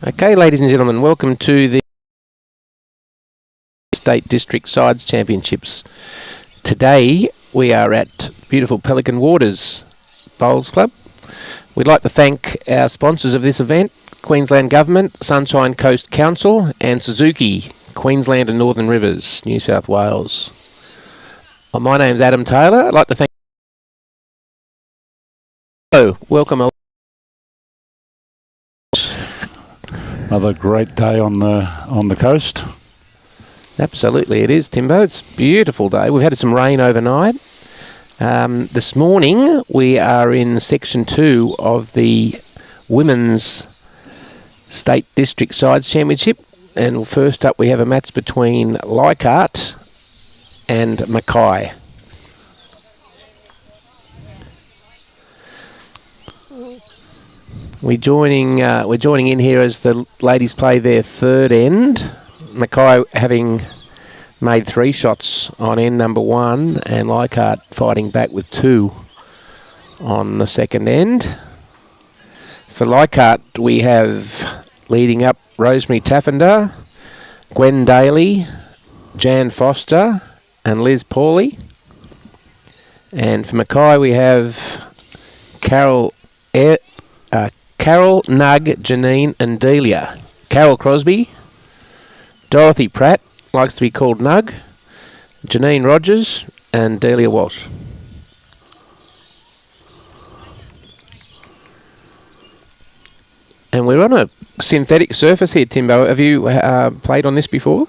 Okay, ladies and gentlemen, welcome to the State District Sides Championships. Today we are at beautiful Pelican Waters Bowls Club. We'd like to thank our sponsors of this event, Queensland Government, Sunshine Coast Council and Suzuki, Queensland and Northern Rivers, New South Wales. My name's Adam Taylor. I'd like to thank... Hello, welcome. Another great day on the coast. Absolutely, it is, Timbo. It's a beautiful day. We've had some rain overnight. This morning we are in Section 2 of the Women's State District Sides Championship. And first up we have a match between LEICHHART and MACKAY. We're joining in here as the ladies play their third end. MACKAY having made 3 shots on end number 1 and LEICHHART fighting back with 2 on the second end. For LEICHHART we have leading up Rosemary Taffinder, Gwen Daly, Jan Foster and Liz Pauli. And for MACKAY we have Carol, Nug, Janine and Dealia. Carol Crosbie, Dorothy Pratt, likes to be called Nug, Janine Rodgers and Dealia Walsh. And we're on a synthetic surface here, Timbo. Have you played on this before?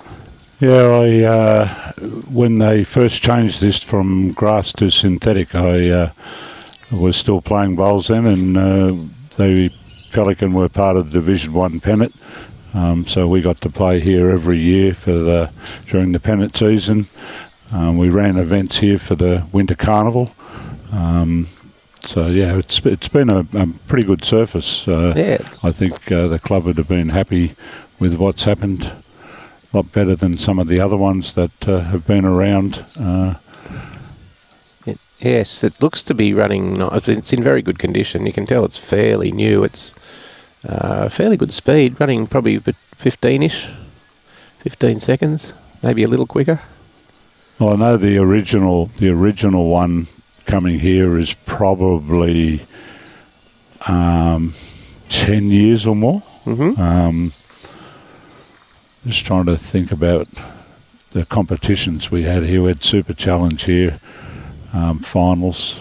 Yeah, when they first changed this from grass to synthetic, I was still playing bowls then, and the Pelican were part of the Division 1 pennant, so we got to play here every year during the pennant season. We ran events here for the Winter Carnival. So yeah, it's been a pretty good surface. I think the club would have been happy with what's happened. A lot better than some of the other ones that have been around. Yes, it looks to be running. It's in very good condition. You can tell it's fairly new. It's fairly good speed, running probably 15-ish, 15 seconds, maybe a little quicker. Well, I know the original one coming here is probably 10 years or more. Mm-hmm. Just trying to think about the competitions we had here. We had Super Challenge here, finals,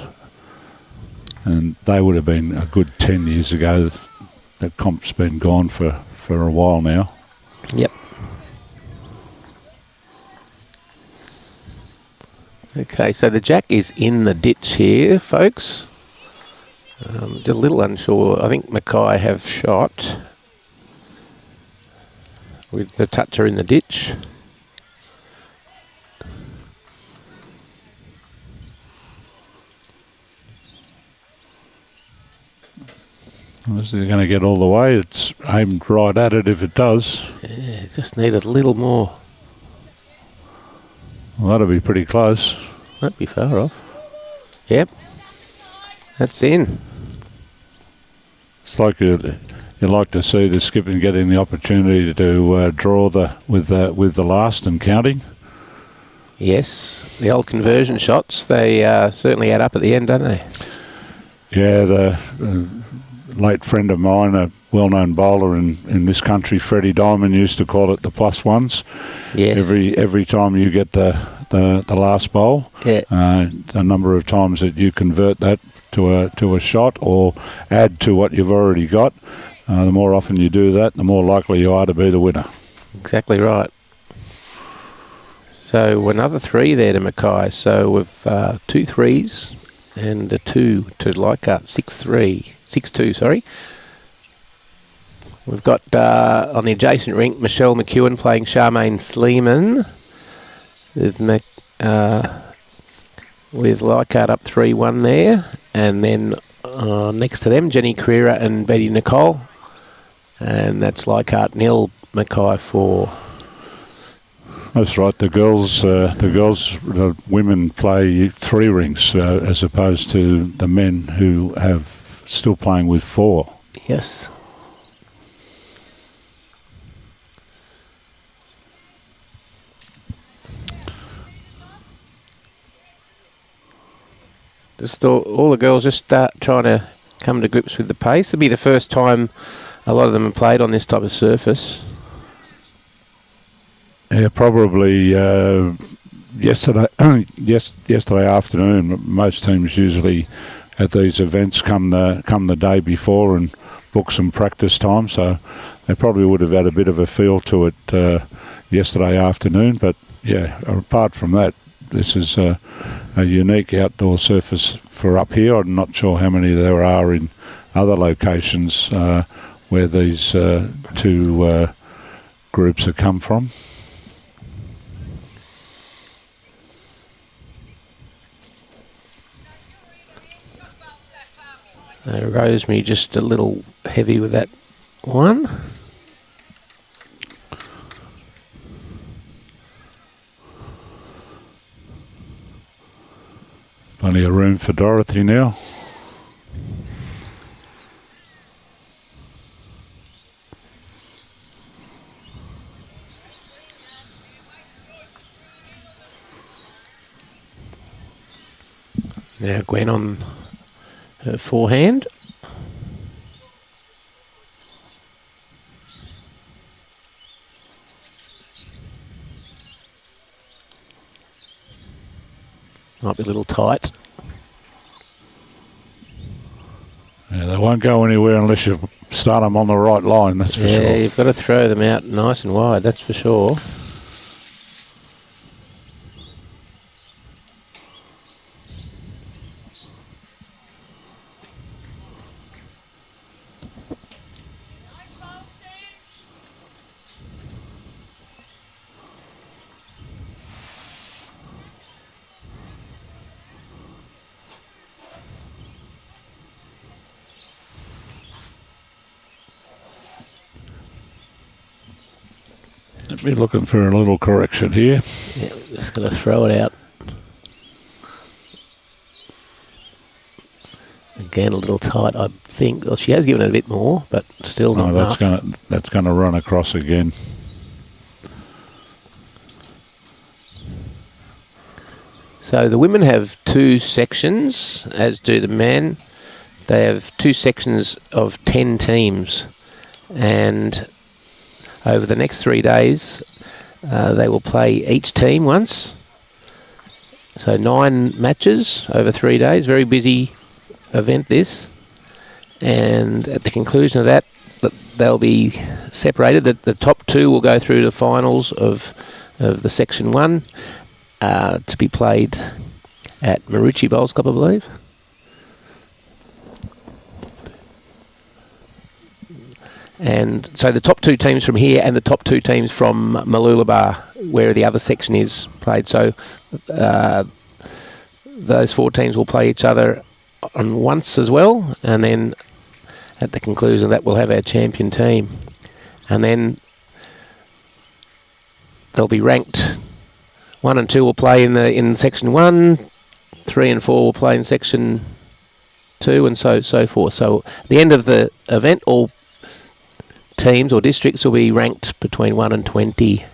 and they would have been a good 10 years ago. That comp's been gone for a while now. Yep. Okay, so the jack is in the ditch here, folks. Just a little unsure. I think MACKAY have shot with the toucher in the ditch. Is it going to get all the way? It's aimed right at it if it does. Yeah, just need a little more. Well, that'll be pretty close. Won't be far off. Yep. That's in. It's like you'd like to see the skipper getting the opportunity to draw with the last and counting. Yes, the old conversion shots, they certainly add up at the end, don't they? Yeah, the late friend of mine, a well-known bowler in this country, Freddie Diamond, used to call it the plus ones. Yes. Every time you get the last bowl, yeah. A number of times that you convert that to a shot or add to what you've already got, the more often you do that, the more likely you are to be the winner. Exactly right. So another 3 there to MACKAY. So we've 2 threes and a 2 to LEICHHART, 6-2, sorry. We've got on the adjacent rink Michelle McEwen playing Charmaine Sleeman with LEICHHART up 3-1 there, and then next to them Jenny Creera and Betty Nicole, and that's LEICHHART 0, MACKAY 4. That's right. The women play 3 rings as opposed to the men who have still playing with 4. Yes. Just all the girls just start trying to come to grips with the pace. It'll be the first time a lot of them have played on this type of surface. Yeah, probably yesterday afternoon. Most teams usually at these events come the day before and book some practice time, so they probably would have had a bit of a feel to it yesterday afternoon. But yeah, apart from that, this is a unique outdoor surface for up here. I'm not sure how many there are in other locations where these two groups have come from. Rosemary just a little heavy with that one. Plenty of room for Dorothy now. Now Gwen on her forehand. Might be a little tight. Yeah, they won't go anywhere unless you start them on the right line, that's for sure. Yeah, you've got to throw them out nice and wide, that's for sure. Be looking for a little correction here. Yeah, just going to throw it out. Again, a little tight, I think. Well, she has given it a bit more, but still not enough. That's going to run across again. So the women have two sections, as do the men. They have two sections of 10 teams, and over the next 3 days, they will play each team once. So 9 matches over 3 days. Very busy event, this. And at the conclusion of that, they'll be separated. The top 2 will go through the finals of the Section 1 to be played at Marucci Bowls Club, I believe. And so the top 2 teams from here and the top 2 teams from Mooloolaba, where the other section is, played. So those 4 teams will play each other on once as well, and then at the conclusion of that we'll have our champion team. And then they'll be ranked. 1 and 2 will play in section 1, 3 and 4 will play in section 2, and so forth. So at the end of the event, all teams or districts will be ranked between 1 and 20.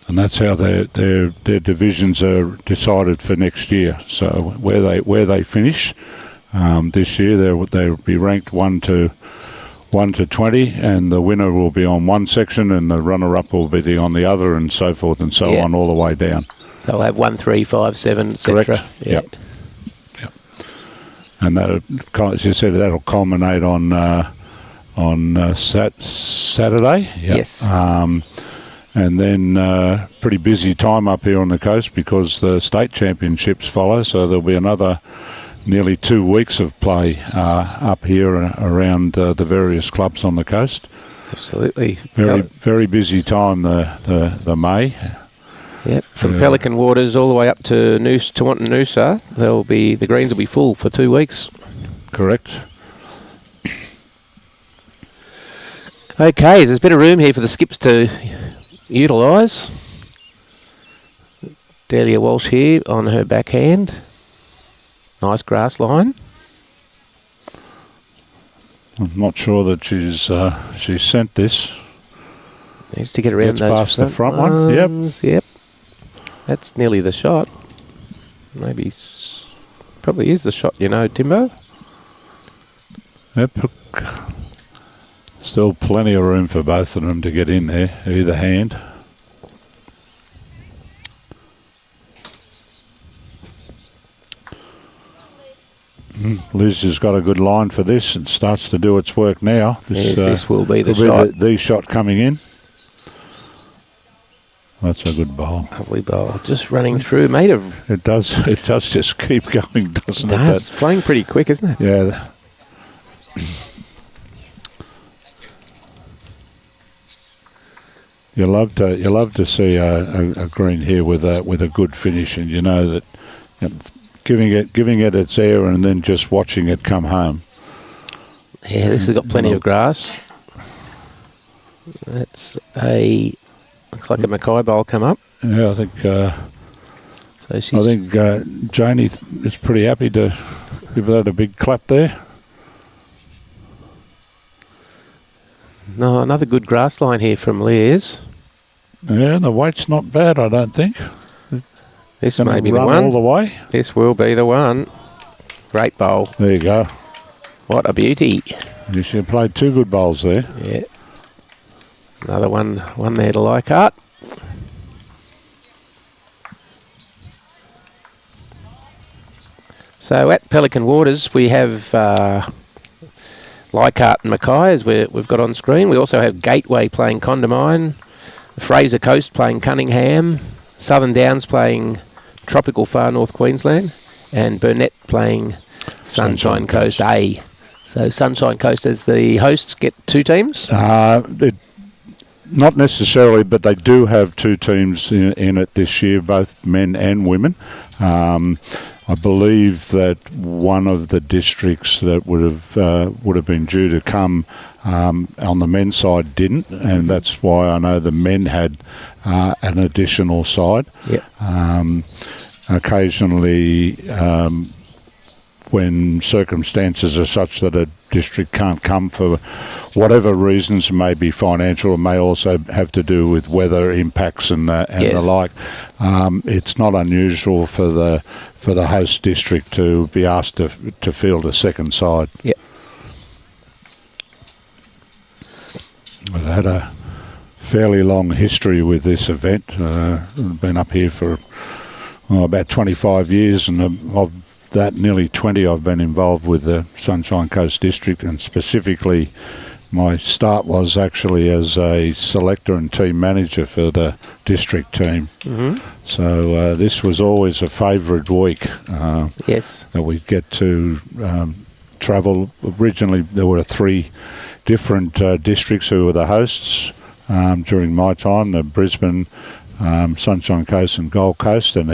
And that's how their divisions are decided for next year. So where they finish this year, they'll be ranked 1 to 20, and the winner will be on one section, and the runner-up will be on the other, and so forth and so on all the way down. So we'll have 1, 3, 5, 7, etc. Correct. Yeah. Yep. And that, as you said, that'll culminate on Saturday. Yep. Yes. And then pretty busy time up here on the coast because the state championships follow, so there'll be another nearly 2 weeks of play up here around the various clubs on the coast. Absolutely. Very busy time, the May. Yep. From Pelican waters all the way up to Noosa, the greens will be full for 2 weeks. Correct. Okay, there's a bit of room here for the skips to utilise. Dealia Walsh here on her backhand. Nice grass line. I'm not sure that she's sent this. Needs to get around Gets those past the front one. Yep. That's nearly the shot. Maybe. Probably is the shot, Timbo. Yep. Still plenty of room for both of them to get in there, either hand. Liz has got a good line for this and starts to do its work now. This will be the shot. The shot coming in. That's a good bowl. Lovely bowl. Just running through. It does just keep going, doesn't it? It's playing pretty quick, isn't it? Yeah. You love to see a green here with a good finish, and you know that giving it its air and then just watching it come home. Yeah, this has got plenty of grass. Looks like a MACKAY bowl come up. Yeah, I think. Janie is pretty happy to give that a big clap there. No, another good grass line here from Liz. Yeah, the weight's not bad, I don't think. This may be the one. All the way. This will be the one. Great bowl. There you go. What a beauty. You should have played 2 good bowls there. Yeah. Another one there to LEICHHART. So at Pelican Waters we have LEICHHART and MACKAY, as we've got on screen. We also have Gateway playing Condamine, Fraser Coast playing Cunningham, Southern Downs playing Tropical Far North Queensland, and Burnett playing Sunshine Coast A. So Sunshine Coast as the hosts get 2 teams? Not necessarily, but they do have 2 teams in it this year, both men and women. I believe that one of the districts that would have been due to come on the men's side didn't, and that's why I know the men had an additional side. Yep. Occasionally, when circumstances are such that a district can't come for whatever reasons, maybe financial, or may also have to do with weather impacts and the like. It's not unusual for the host district to be asked to field a second side. Yep. We've had a fairly long history with this event. Been up here for about 25 years, and of that, nearly 20 I've been involved with the Sunshine Coast District, and specifically my start was actually as a selector and team manager for the district team. Mm-hmm. So this was always a favourite week. Yes. That we'd get to travel. Originally there were 3 different districts who were the hosts during my time, the Brisbane, Sunshine Coast and Gold Coast, and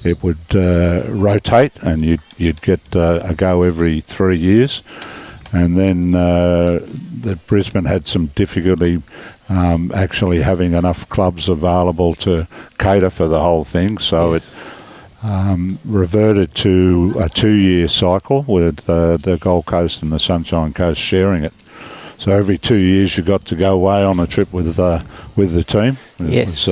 it would rotate, and you'd get a go every 3 years. And then the Brisbane had some difficulty actually having enough clubs available to cater for the whole thing, so yes. It reverted to a 2-year cycle with the Gold Coast and the Sunshine Coast sharing it. So every 2 years you got to go away on a trip with the team. Yes.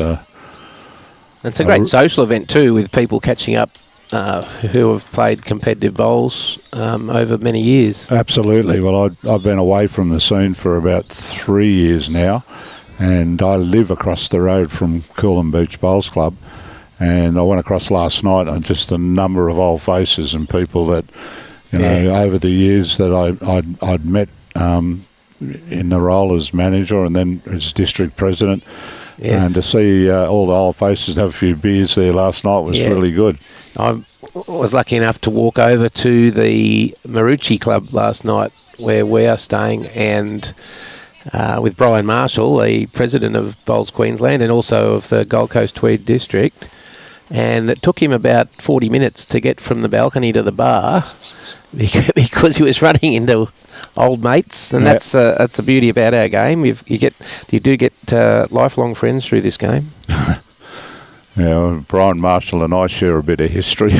It's a great social event too, with people catching up who have played competitive bowls over many years. Absolutely. Well, I've been away from the scene for about 3 years now, and I live across the road from Coolum Beach Bowls Club, and I went across last night, and just a number of old faces and people that, over the years that I'd met in the role as manager and then as district president. Yes. And to see all the old faces and have a few beers there last night was really good. I was lucky enough to walk over to the Marucci Club last night, where we are staying, and with Brian Marshall, the president of Bowls Queensland and also of the Gold Coast-Tweed district. And it took him about 40 minutes to get from the balcony to the bar because he was running into old mates, and that's the beauty about our game. You do get lifelong friends through this game. Yeah, Brian Marshall and I share a bit of history.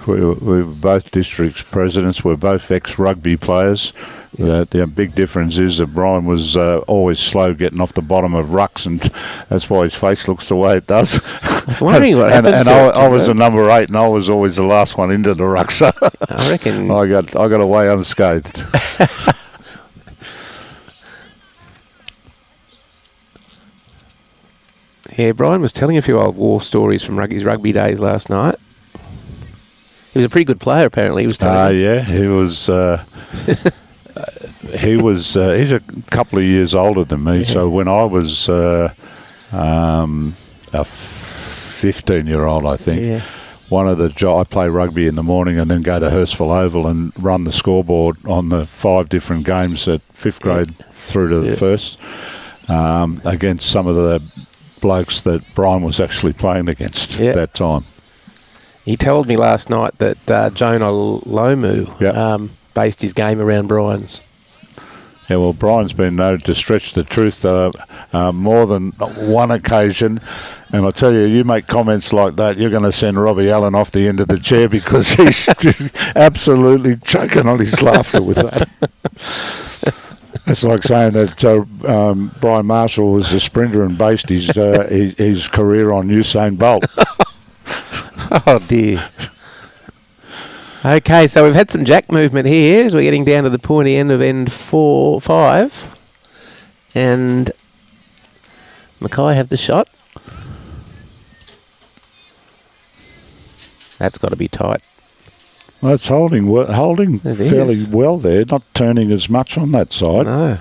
We're both districts presidents. We're both ex-rugby players. The big difference is that Brian was always slow getting off the bottom of rucks, and that's why his face looks the way it does. I was wondering what happened. And I was the number 8, and I was always the last one into the ruck, so I reckon I got away unscathed. Yeah, Brian was telling a few old war stories from his rugby days last night. He was a pretty good player, apparently. He was telling me. Yeah, he was. He's a couple of years older than me. Yeah. So when I was a 15-year-old, I think, one of the I play rugby in the morning and then go to Hurstville Oval and run the scoreboard on the 5 different games at 5th grade through to the first against some of the blokes that Brian was actually playing against at that time. He told me last night that Jonah Lomu based his game around Brian's. Yeah, well, Brian's been known to stretch the truth more than one occasion. And I tell you, you make comments like that, you're going to send Robbie Allen off the end of the chair because he's absolutely choking on his laughter with that. It's like saying that Brian Marshall was a sprinter and based his career on Usain Bolt. Oh, dear. Okay, so we've had some jack movement here as we're getting down to the pointy end of end 5. And MACKAY have the shot. That's got to be tight. Well, it's holding fairly well there, not turning as much on that side. No.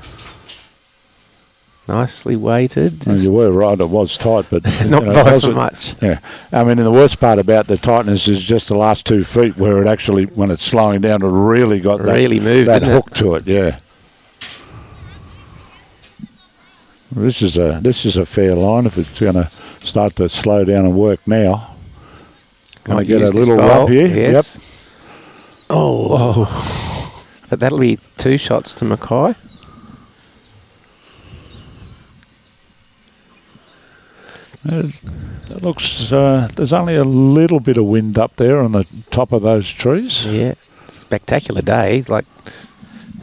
Nicely weighted. You were right, it was tight, but not by so much. Yeah, I mean, the worst part about the tightness is just the last 2 feet where it actually, when it's slowing down, it really got that hook to it. Yeah. This is a fair line if it's going to start to slow down and work now. Can I get a little rub here? Yes. Yep. Oh. But that'll be 2 shots to MACKAY. It looks, there's only a little bit of wind up there on the top of those trees. Yeah, spectacular day. It's like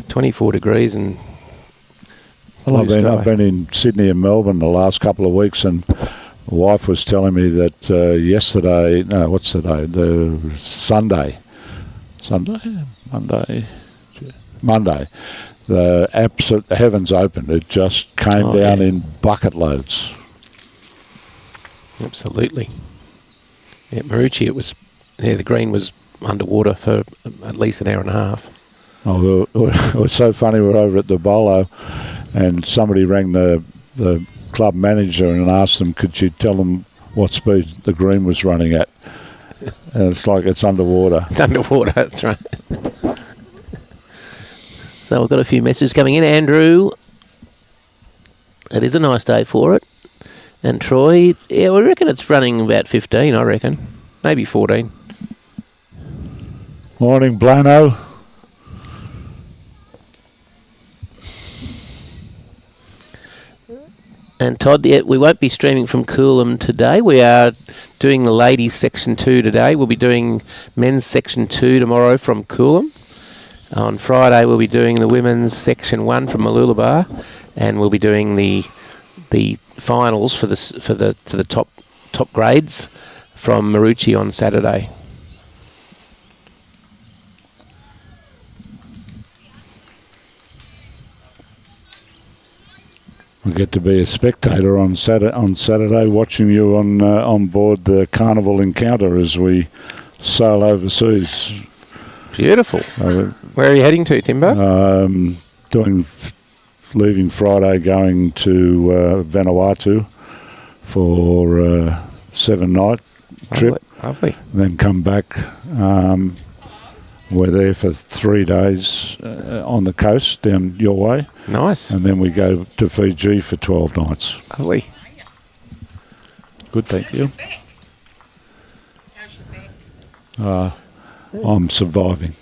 24 degrees and... Well, I've been in Sydney and Melbourne the last couple of weeks, and my wife was telling me that yesterday, no, what's the day? Monday, the heavens opened. It just came down in bucket loads. Absolutely. Yeah, Marucci, the green was underwater for at least an hour and a half. Oh, it was so funny. We were over at the Bolo, and somebody rang the club manager and asked them, could you tell them what speed the green was running at? And it's like it's underwater. It's underwater, that's right. So we've got a few messages coming in. Andrew, it is a nice day for it. And Troy, yeah, we reckon it's running about 15, I reckon. Maybe 14. Morning, Blano. And Todd, we won't be streaming from Coolum today. We are doing the ladies section 2 today. We'll be doing men's section 2 tomorrow from Coolum. On Friday, we'll be doing the women's section 1 from Mooloolaba, and we'll be doing the finals for the top grades from Marucci on Saturday. I get to be a spectator on Saturday, watching you on board the Carnival Encounter as we sail overseas. Beautiful. Where are you heading to, Timbo? Leaving Friday, going to Vanuatu for 7-night trip. Lovely. And then come back. We're there for 3 days on the coast down your way. Nice. And then we go to Fiji for 12 nights. Lovely. Good, thank you. I'm surviving.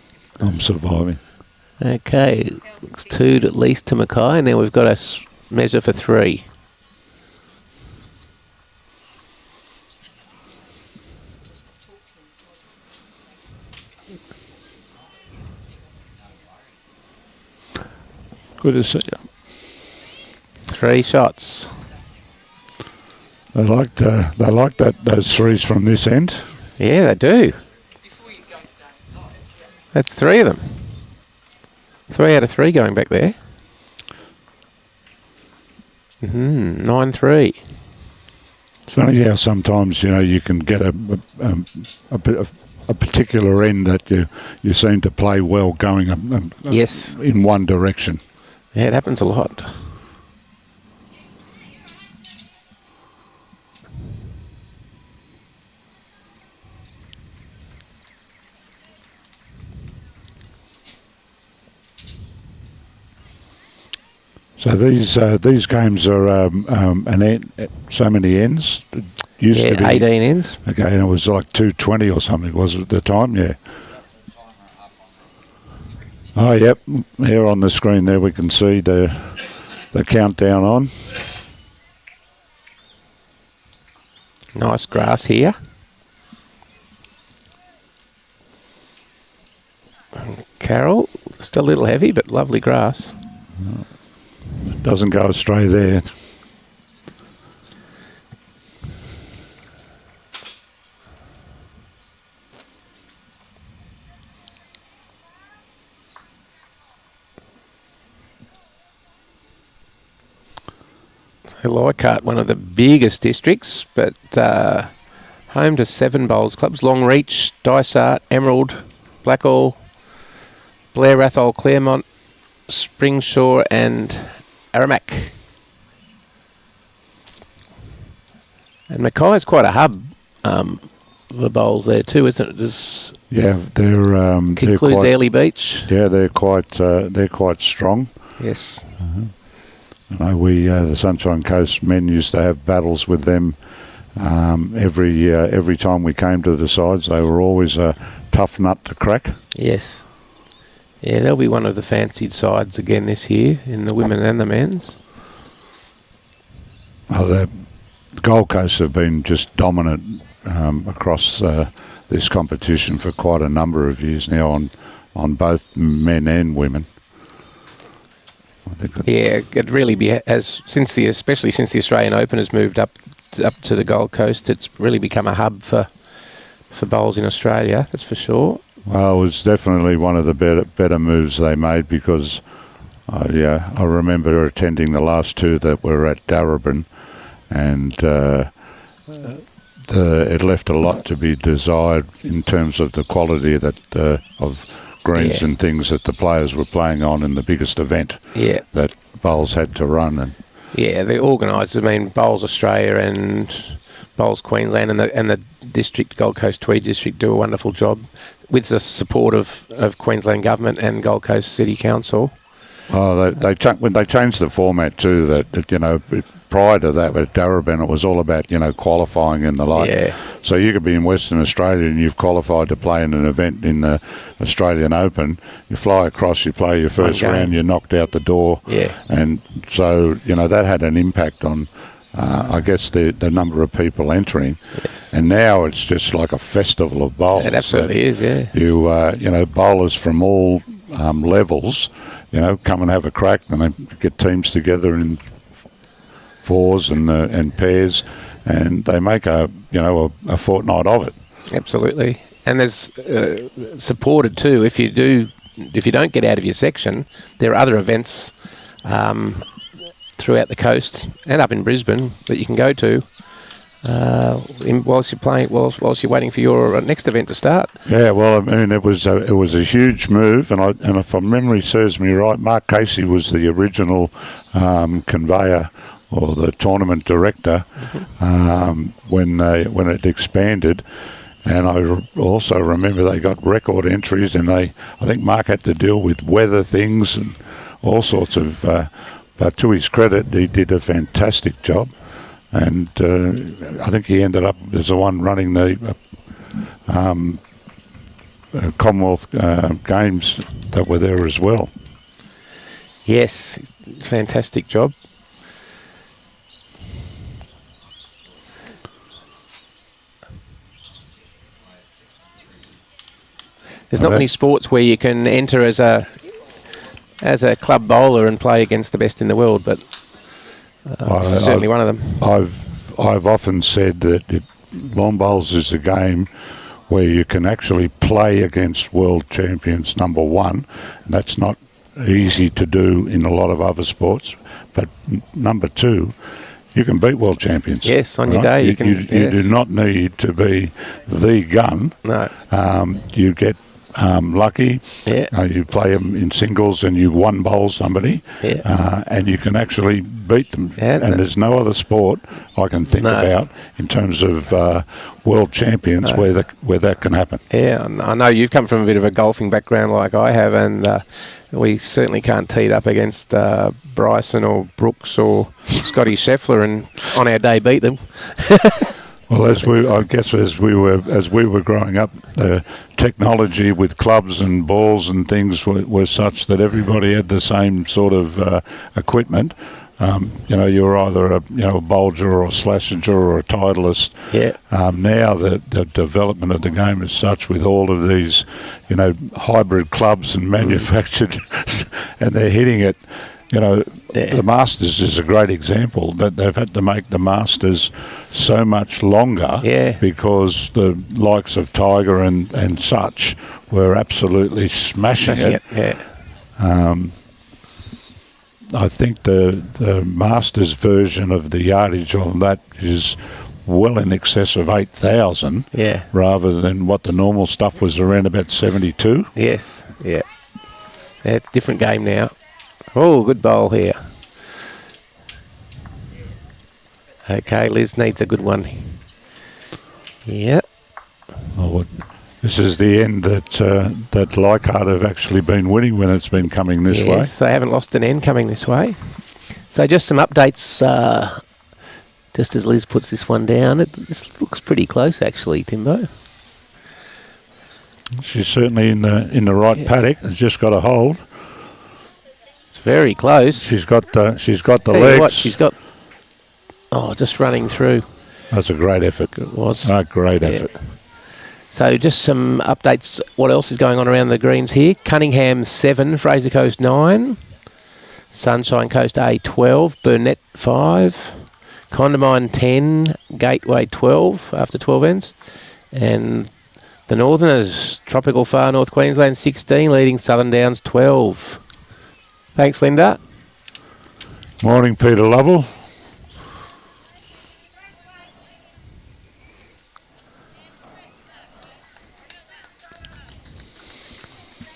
Okay, looks 2 at least to MACKAY, and then we've got a measure for 3. Good to see you. 3 shots. They like those threes from this end. Yeah, they do. That's 3 of them. 3 out of 3 going back there. 9-3. It's funny how sometimes you can get a bit of a particular end that you seem to play well going Yes. in one direction. Yeah, it happens a lot. So these games are so many ends. It used to be 18 ends. Okay, and it was like 2:20 or something, was it at the time? Yeah. Oh, yep. Here on the screen there we can see the countdown on. Nice grass here. Carol, still a little heavy, but lovely grass. Doesn't go astray there. Leichhardt, one of the biggest districts, but home to 7 bowls clubs: Longreach, Dysart, Emerald, Blackall, Blair, Rathole, Claremont, Springshaw and Aramac. And Mackay's quite a hub for bowls there too, isn't it? They're Includes Airlie Beach. Yeah, they're quite strong. Yes. I know the Sunshine Coast men used to have battles with them every time we came to the sides. They were always a tough nut to crack. Yes. Yeah, they'll be one of the fancied sides again this year in the women and the men's. Oh, the Gold Coast have been just dominant across this competition for quite a number of years now on both men and women. Yeah, it really especially since the Australian Open has moved up to the Gold Coast, it's really become a hub for bowls in Australia. That's for sure. Well, it was definitely one of the better moves they made because I remember attending the last 2 that were at Darebin, and it left a lot to be desired in terms of the quality of greens and things that the players were playing on in the biggest event that bowls had to run. And the organisers, Bowls Australia and Bowls Queensland and the district, Gold Coast-Tweed district, do a wonderful job with the support of Queensland Government and Gold Coast City Council. Oh, when they changed the format too, that prior to that with Darebin, it was all about qualifying and the like. Yeah. So you could be in Western Australia and you've qualified to play in an event in the Australian Open. You fly across, you play your first round, you're knocked out the door. Yeah. And so that had an impact on I guess the number of people entering. Yes. And now it's just like a festival of bowls. It absolutely is, yeah. You bowlers from all levels, come and have a crack, and they get teams together in 4s and pairs, and they make a fortnight of it. Absolutely. And there's supported too. If you don't get out of your section, there are other events throughout the coast and up in Brisbane that you can go to whilst you're waiting for your next event to start. Yeah, well, it was a huge move, and if my memory serves me right, Mark Casey was the original conveyor or the tournament director when it expanded. And I also remember they got record entries, and I think Mark had to deal with weather things and all sorts of. But to his credit, he did a fantastic job, and I think he ended up as the one running the Commonwealth Games that were there as well. Yes, fantastic job. There's not many sports where you can enter as a as a club bowler and play against the best in the world, but certainly one of them. I've often said that long bowls is a game where you can actually play against world champions, number one, and that's not easy to do in a lot of other sports. But number two, you can beat world champions. Yes, on your day. You do not need to be the gun. No. You get lucky. Yeah. You play them in singles and you one bowl somebody, and you can actually beat them. Yeah, and there's no other sport I can think about in terms of world champions where that can happen. Yeah, I know you've come from a bit of a golfing background like I have, and we certainly can't tee it up against Bryson or Brooks or Scotty Scheffler and on our day beat them. Well, as we were growing up, the technology with clubs and balls and things were such that everybody had the same sort of equipment. You were either a bowler or a slasher or a Titleist. Yeah. Now the development of the game is such with all of these, hybrid clubs and manufactured, and they're hitting it. The Masters is a great example that they've had to make the Masters so much longer because the likes of Tiger and such were absolutely smashing it. Yeah. I think the Masters version of the yardage on that is well in excess of 8,000 rather than what the normal stuff was around about 72. Yes, yeah. It's a different game now. Oh, good bowl here. Okay, Liz needs a good one. Yeah. Oh, this is the end that Leichhardt have actually been winning when it's been coming this way. Yes, they haven't lost an end coming this way. So just some updates, just as Liz puts this one down. This looks pretty close, actually, Timbo. She's certainly in the right paddock. It's just got a hold. It's very close. She's got the legs. What, she's got. Oh, just running through. That's a great effort. It was. A great effort. So just some updates. What else is going on around the greens here? Cunningham 7, Fraser Coast 9, Sunshine Coast A 12, Burnett 5, Condamine 10, Gateway 12 after 12 ends, and the Northerners, Tropical Far North Queensland 16, leading Southern Downs 12. Thanks, Linda. Morning, Peter Lovell.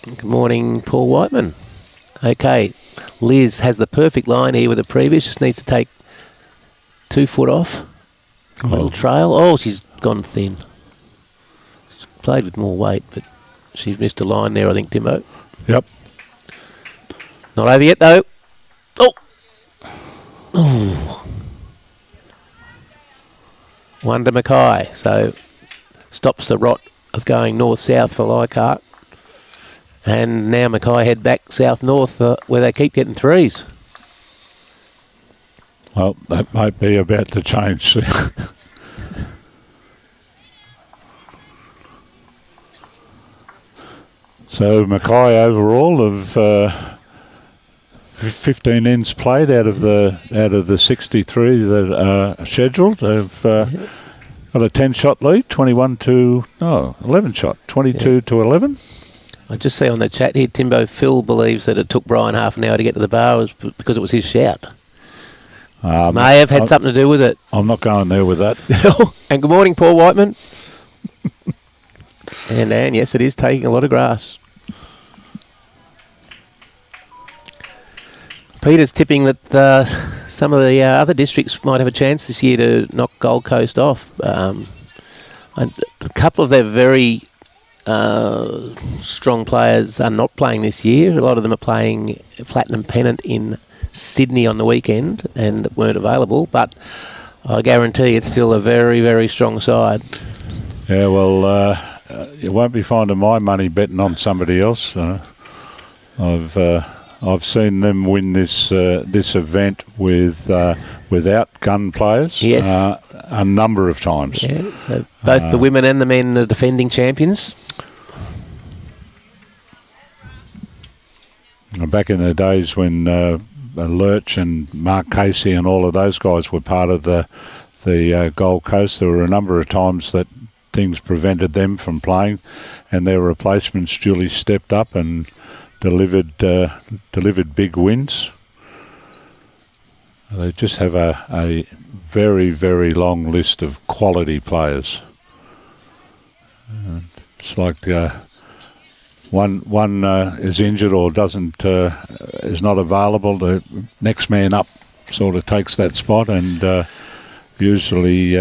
Good morning, Paul Whiteman. Okay, Liz has the perfect line here with the previous. Just needs to take 2 foot off. A little trail. Oh, she's gone thin. She's played with more weight, but she's missed a line there, I think, Timbo. Yep. Not over yet, though. Oh. One to MACKAY. So stops the rot of going north-south for Leichhardt. And now MACKAY head back south-north where they keep getting threes. Well, that might be about to change. So MACKAY overall of 15 ends played out of the 63 that are scheduled. They've got a 10-shot lead, 11 shot, 22 to 11. I just see on the chat here, Timbo, Phil believes that it took Brian half an hour to get to the bar because it was his shout. May have had something to do with it. I'm not going there with that. And good morning, Paul Whiteman. And Anne, yes, it is taking a lot of grass. Peter's tipping that some of the other districts might have a chance this year to knock Gold Coast off. A couple of their very strong players are not playing this year. A lot of them are playing Platinum Pennant in Sydney on the weekend and weren't available, but I guarantee it's still a very, very strong side. Yeah, well, you won't be finding my money betting on somebody else. I've seen them win this event without gun players a number of times. Yeah, so both the women and the men are defending champions. Back in the days when Lurch and Mark Casey and all of those guys were part of the Gold Coast, there were a number of times that things prevented them from playing, and their replacements duly stepped up and delivered big wins. They just have a very, very long list of quality players. It's like one is injured or is not available. The next man up sort of takes that spot and usually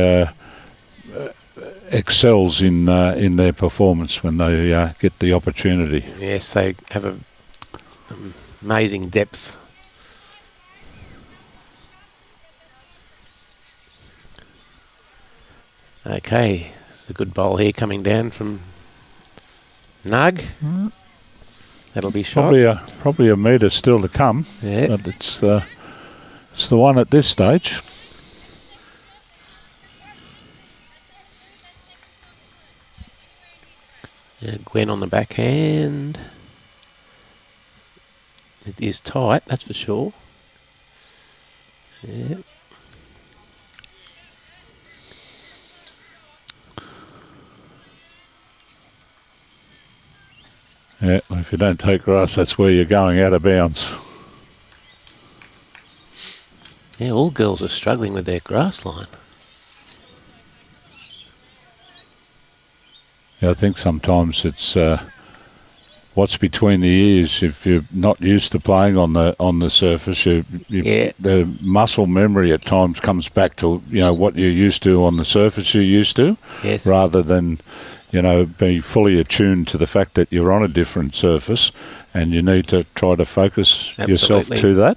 excels in their performance when they get the opportunity. Yes, they have a amazing depth. Okay, it's a good bowl here coming down from Nug. That'll be shot. Probably a metre still to come. Yeah. But it's the one at this stage. Yeah, Gwen on the backhand. It is tight, that's for sure. Yeah. Yeah, if you don't take grass, that's where you're going out of bounds. Yeah, all girls are struggling with their grass line. Yeah, I think sometimes it's what's between the ears. If you're not used to playing on the surface, the muscle memory at times comes back to what you're used to on the surface you're used to, yes, rather than be fully attuned to the fact that you're on a different surface and you need to try to focus yourself to that.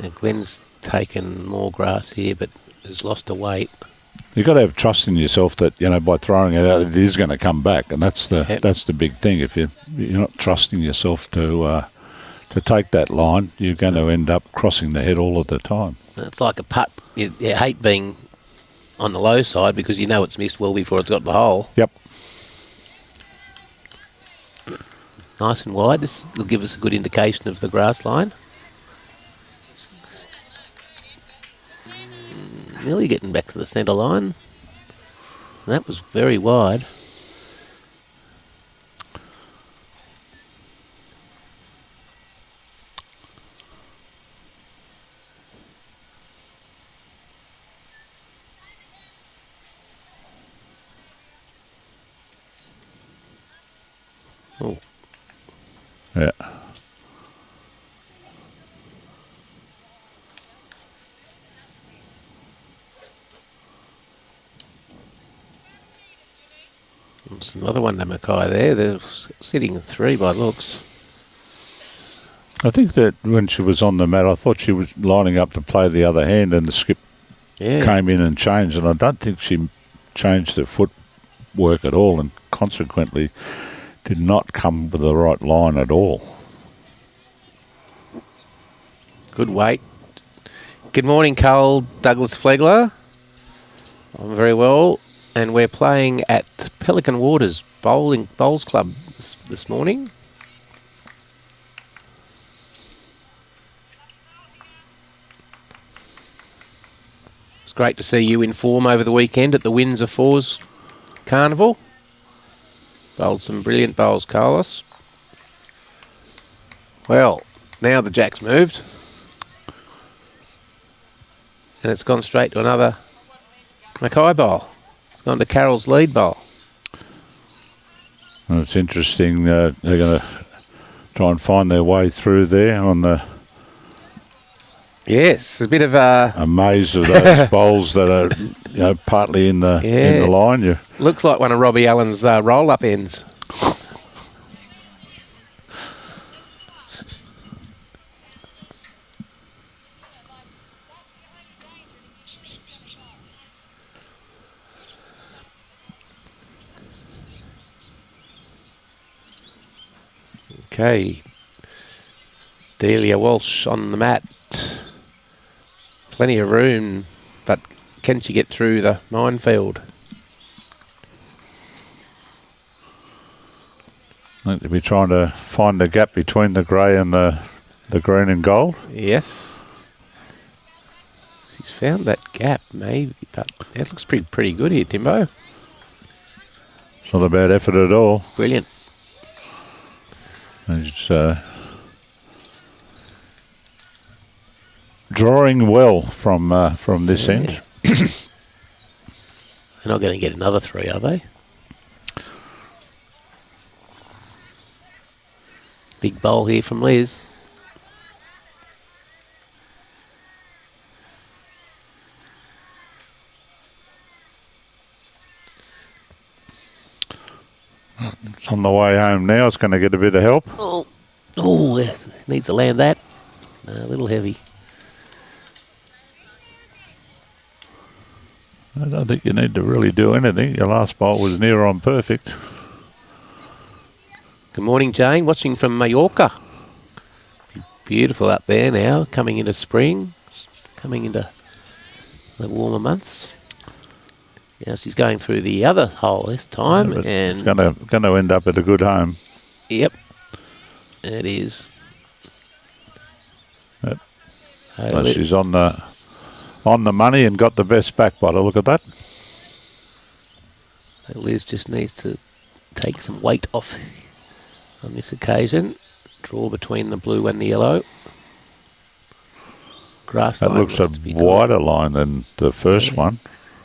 And Gwen's taken more grass here, but has lost a weight. You've got to have trust in yourself that by throwing it out, it is going to come back, and that's the big thing. If you're not trusting yourself to take that line, you're going to end up crossing the head all of the time. It's like a putt. You hate being on the low side because you know it's missed well before it's got the hole. Yep. Nice and wide. This will give us a good indication of the grass line. Nearly getting back to the centre line. That was very wide. Oh. Yeah. There's another one to MACKAY there. They're sitting 3 by looks. I think that when she was on the mat, I thought she was lining up to play the other hand, and the skip came in and changed, and I don't think she changed the footwork at all, and consequently did not come with the right line at all. Good weight. Good morning, Carl Douglas Flegler. I'm very well, and we're playing at Pelican Waters Bowls Club this morning. It's great to see you in form over the weekend at the Windsor Fours Carnival. Bowled some brilliant bowls, Carlos. Well, now the jack's moved. And it's gone straight to another MACKAY bowl. It's gone to Carol's lead bowl. Well, it's interesting. They're going to try and find their way through there on the... Yes, a bit of a maze of those bowls that are partly in the line. Looks like one of Robbie Allen's roll-up ends. Okay, Dealia Walsh on the mat. Plenty of room, but can she get through the minefield? think they'll be trying to find the gap between the grey and the green and gold. Yes. She's found that gap, maybe, but it looks pretty good here, Timbo. It's not a bad effort at all. Brilliant. It's drawing well from this end. They're not going to get another 3, are they? Big bowl here from Liz. It's on the way home now. It's going to get a bit of help. Oh, needs to land that. A little heavy. I don't think you need to really do anything. Your last bowl was near on perfect. Good morning, Jane. Watching from Mallorca. Beautiful up there now. Coming into spring. Coming into the warmer months. Now she's going through the other hole this time, Yeah, and it's going to end up at a good home. Yep, it is. Yep. So she's on the money and got the best back by the look at that. Liz just needs to take some weight off on this occasion. Draw between the blue and the yellow. Grass that line looks a wider line than the first one.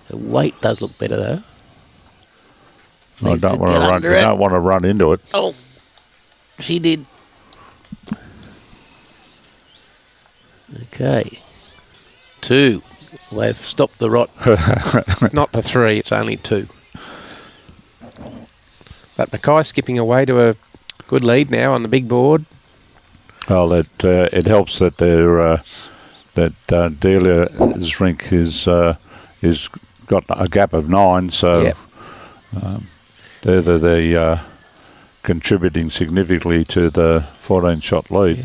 The weight does look better though. I don't want to run. You don't want to run into it. Oh, she did. Okay. 2. They've stopped the rot. It's not the 3. It's only 2. But MACKAY skipping away to a good lead now on the big board. Well, it helps that Delia's rink is got a gap of 9, so yep. they're contributing significantly to the 14-shot lead.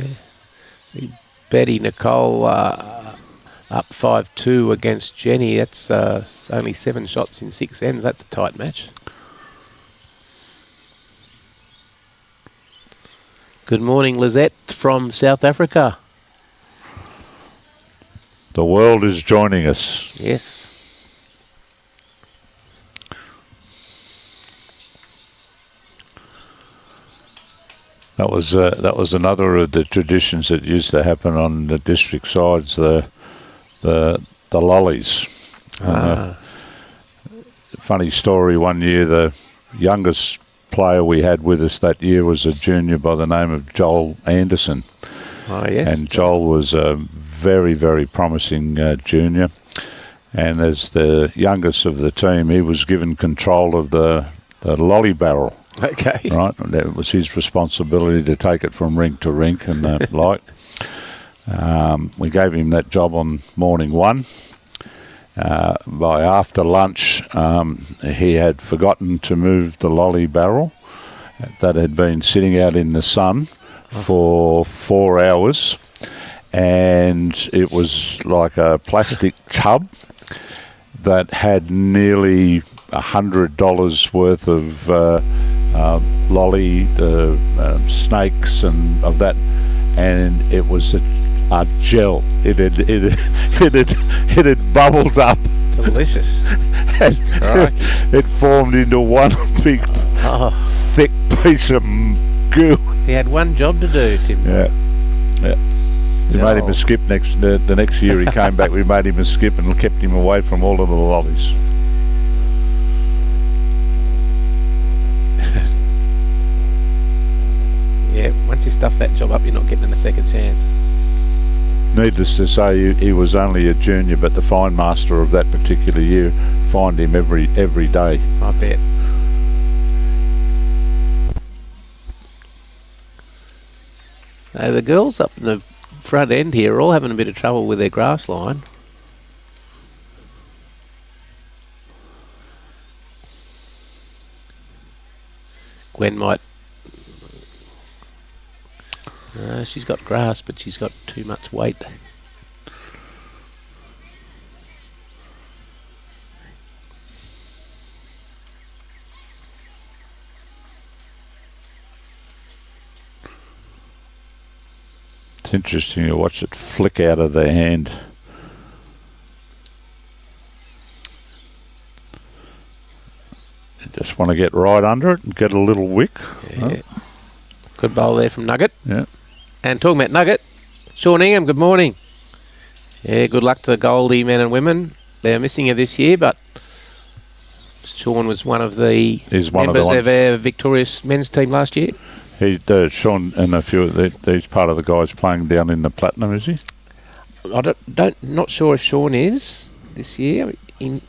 Yeah. Betty Nicole up 5-2 against Jenny. That's only 7 shots in 6 ends. That's a tight match. Good morning, Lizette from South Africa. The world is joining us. Yes. That was another of the traditions that used to happen on the district sides. The lollies. Funny story. One year, the youngest player we had with us that year was a junior by the name of Joel Anderson. Oh yes. And Joel was a very, very promising junior. And as the youngest of the team, he was given control of the lolly barrel. Okay. Right, that was his responsibility to take it from rink to rink and like. We gave him that job on morning 1. By after lunch, he had forgotten to move the lolly barrel that had been sitting out in the sun for 4 hours, and it was like a plastic tub that had nearly $100 worth of lolly, snakes and of that, and it was a gel. It had bubbled up. Delicious. It formed into one big thick piece of goo. He had one job to do, Tim. Yeah. We made him a skip the next year. He came back. We made him a skip and kept him away from all of the lollies. Yeah, once you stuff that job up, you're not getting a second chance. Needless to say, he was only a junior, but the fine master of that particular year fined him every day. I bet. So the girls up in the front end here are all having a bit of trouble with their grass line. Gwen might... she's got grass, but she's got too much weight. It's interesting to watch it flick out of their hand. You just want to get right under it and get a little wick. Yeah. Good bowl there from Nugget. Yeah. And talking about Nugget, Sean Ingham, good morning. Yeah, good luck to the Goldie men and women. They're missing you this year, but Sean was one of the members of our victorious men's team last year. Sean and a few. He's part of the guys playing down in the Platinum, is he? I not sure if Sean is this year. He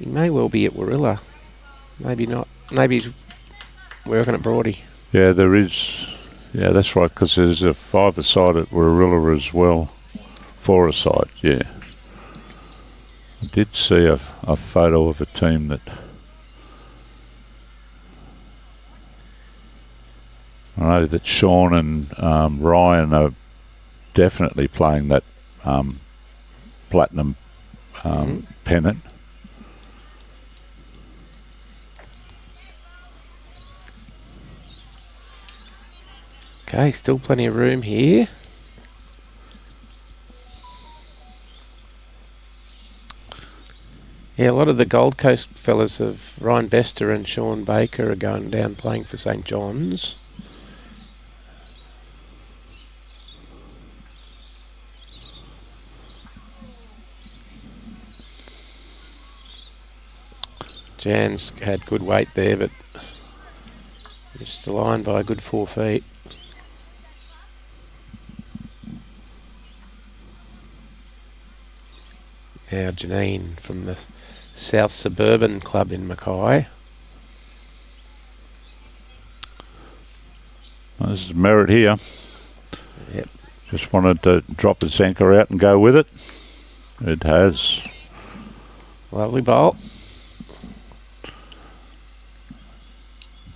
may well be at Warilla. Maybe not. Maybe he's working at Broady. Yeah, there is. Yeah, that's right, because there's a 5-a-side at Warilla as well. 4-a-side, yeah. I did see a photo of a team that... I know that Sean and Ryan are definitely playing that Platinum pennant. Okay, still plenty of room here. Yeah, a lot of the Gold Coast fellas of Ryan Bester and Sean Baker are going down playing for St John's. Jan's had good weight there, but missed the line by a good 4 feet. Now Janine from the South Suburban Club in Mackay. Well, this is Merritt here. Yep. Just wanted to drop its anchor out and go with it. It has. Lovely bowl.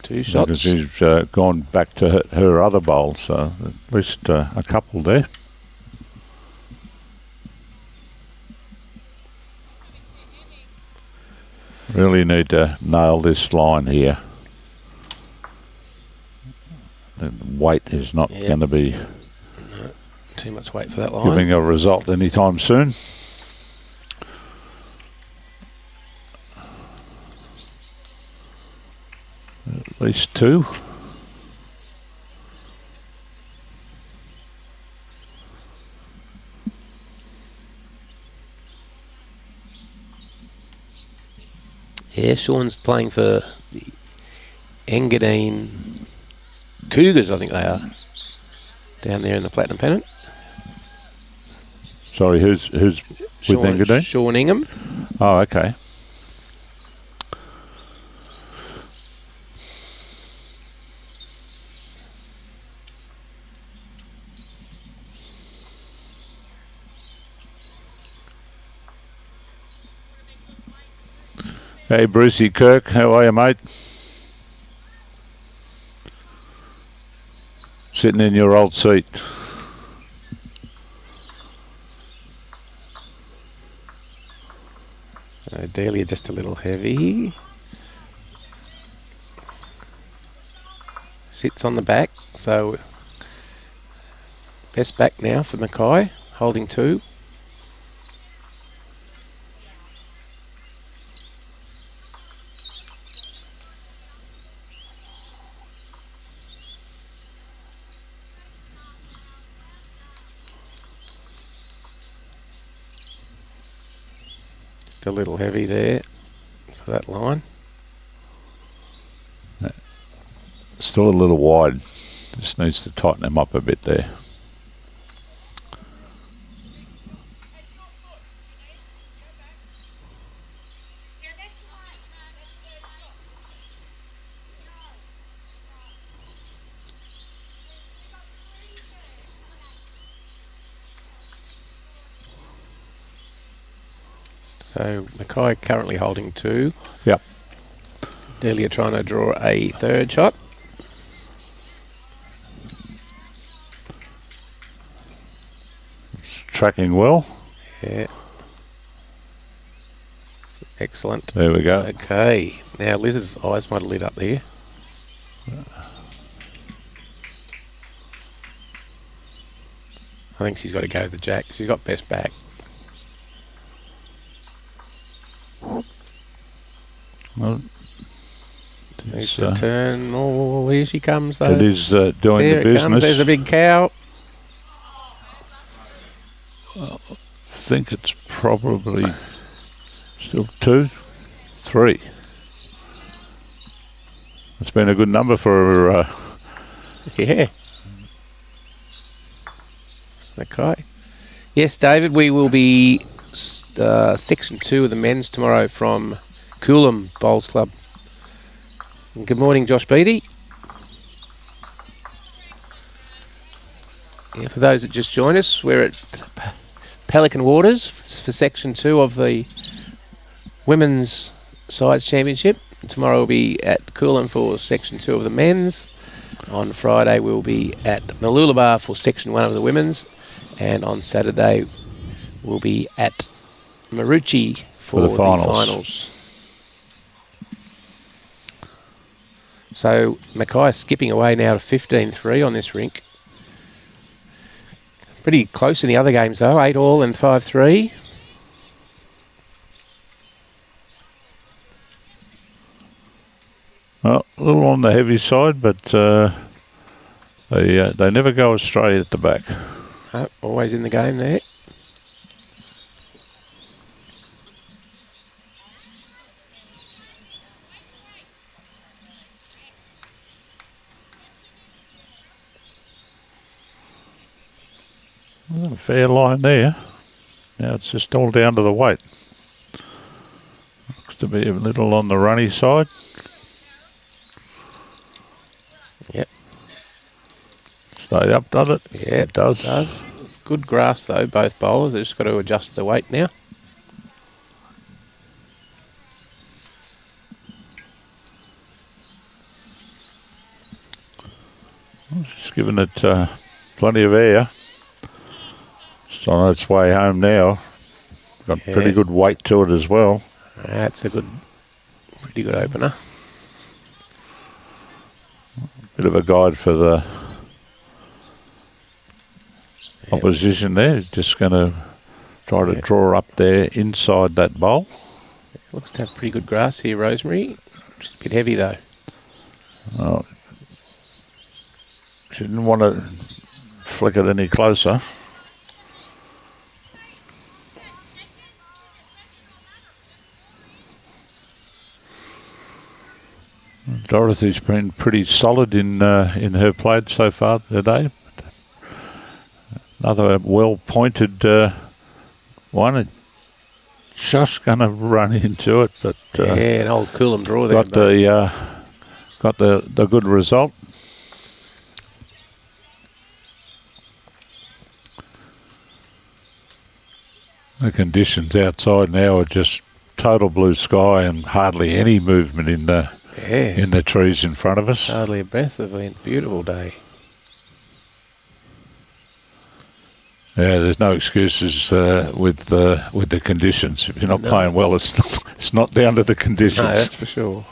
2 shots. Because she's gone back to her other bowl, so at least a couple there. Really need to nail this line here. The weight is not going to be too much weight for that line. Giving a result anytime soon. At least 2. Yeah, Sean's playing for the Engadine Cougars, I think they are, down there in the Platinum Pennant. Sorry, who's with Engadine? Sean Ingham. Oh, okay. Hey, Brucey Kirk, how are you, mate? Sitting in your old seat. Dealia just a little heavy. Sits on the back, so best back now for Mackay, holding 2. A little heavy there for that line. Still a little wide. Just needs to tighten them up a bit there. So Mackay currently holding 2. Yep. Dealia trying to draw a 3rd shot. It's tracking well. Yeah. Excellent. There we go. Okay. Now Liz's eyes might have lit up there. I think she's got to go with the jack. She's got best back. Well, Needs to turn. Oh, here she comes, though. it is doing there the it business. Comes. There's a big cow. I think it's probably still 2, 3. It's been a good number for Yeah. Okay. Yes, David, we will be section 2 of the men's tomorrow from Coolum Bowls Club. And good morning, Josh Beattie. Yeah, for those that just joined us, we're at Pelican Waters for section 2 of the women's sides championship. And tomorrow we'll be at Coolum for section 2 of the men's. On Friday we'll be at Mooloolaba for section 1 of the women's. And on Saturday we'll be at Marucci for the finals. So MACKAY skipping away now to 15-3 on this rink. Pretty close in the other games though, 8 all and 5-3. Well, a little on the heavy side, but they never go astray at the back. Always in the game there. Well, a fair line there. Now it's just all down to the weight. Looks to be a little on the runny side. Yep. Stayed up, does it? Yeah, it does. It's good grass though, both bowlers. They've just got to adjust the weight now. Just giving it plenty of air. It's on its way home now. Got pretty good weight to it as well. That's a pretty good opener. Bit of a guide for the opposition there. Just going to try to draw up there inside that bowl. Looks to have pretty good grass here, Rosemary. Just a bit heavy though. Oh, she didn't want to flick it any closer. Dorothy's been pretty solid in her play so far today. Another well-pointed one. It's just going to run into it, but an old Coolum draw there. Got the good result. The conditions outside now are just total blue sky and hardly any movement in the trees in front of us. Hardly a breath of wind. Beautiful day. Yeah, there's no excuses with the conditions. If you're not playing well, it's not down to the conditions. No, that's for sure.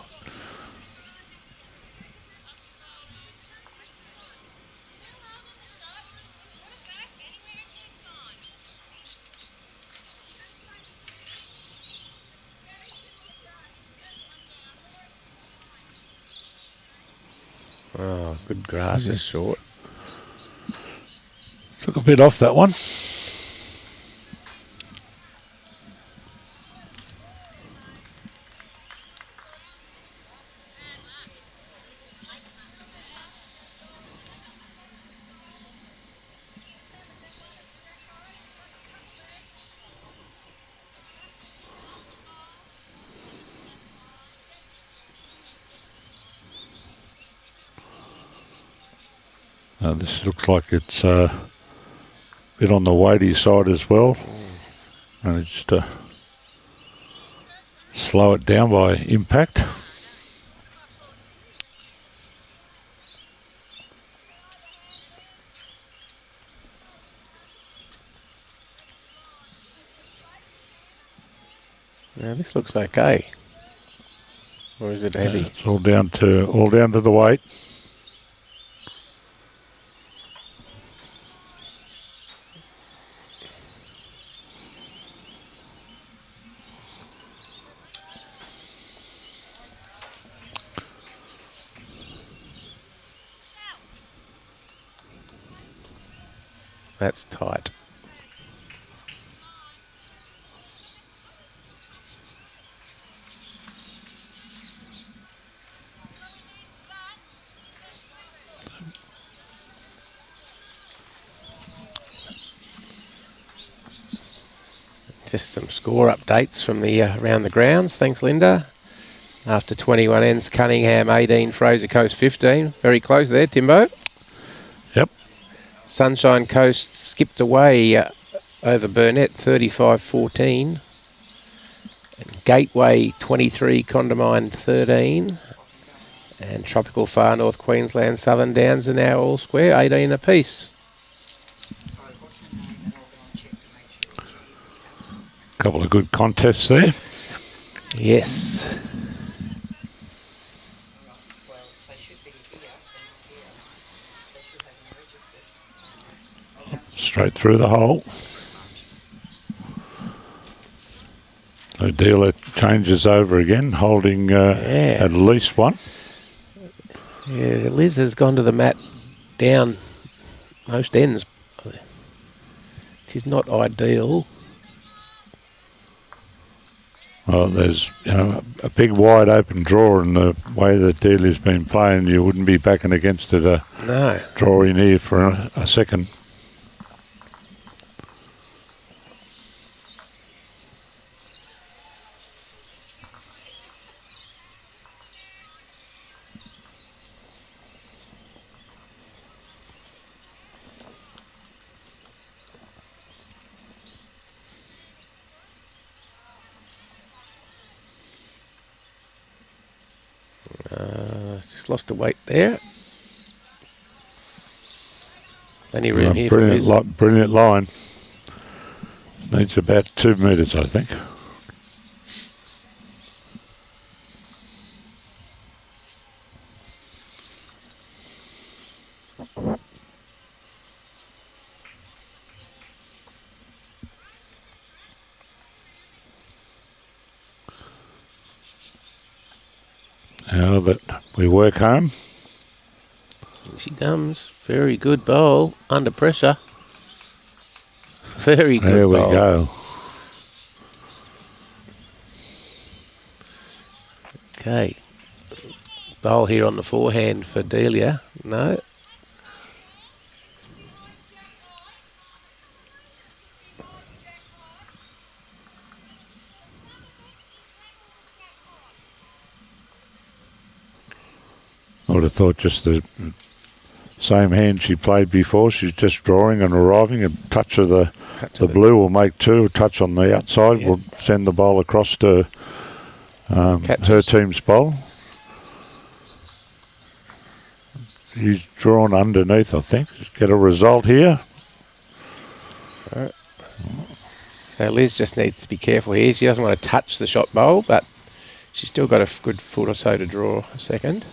Oh, good grass is short. Took a bit off that one. This looks like it's a bit on the weighty side as well. And just slow it down by impact. Now this looks okay. Or is it heavy? It's all down to the weight. That's tight. Just some score updates from the around the grounds. Thanks, Linda. After 21 ends, Cunningham 18, Fraser Coast 15. Very close there, Timbo. Yep. Sunshine Coast skipped away over Burnett 35-14. Gateway 23, Condamine 13. And Tropical Far North Queensland Southern Downs are now all square, 18 apiece. Couple of good contests there. Yes. Straight through the hole. So Dealer changes over again, holding at least one. Yeah, Liz has gone to the mat down most ends. Which is not ideal. Well, there's a big wide open draw, and the way that Dealia's been playing, you wouldn't be backing against it No. draw in here for a second. Just lost a weight there. Plenty room here for Liz. Brilliant line. Needs about 2 metres, I think. Now that we work home. Here she comes. Very good bowl. Under pressure. Very good There we bowl. go. Okay. Bowl here on the forehand for Dealia. No. I would have thought just the same hand she played before. She's just drawing and arriving. A touch of the blue will make two. A touch on the outside will send the bowl across to her team's bowl. He's drawn underneath, I think. Just get a result here. All right. So Liz just needs to be careful here. She doesn't want to touch the shot bowl, but she's still got a good foot or so to draw a second.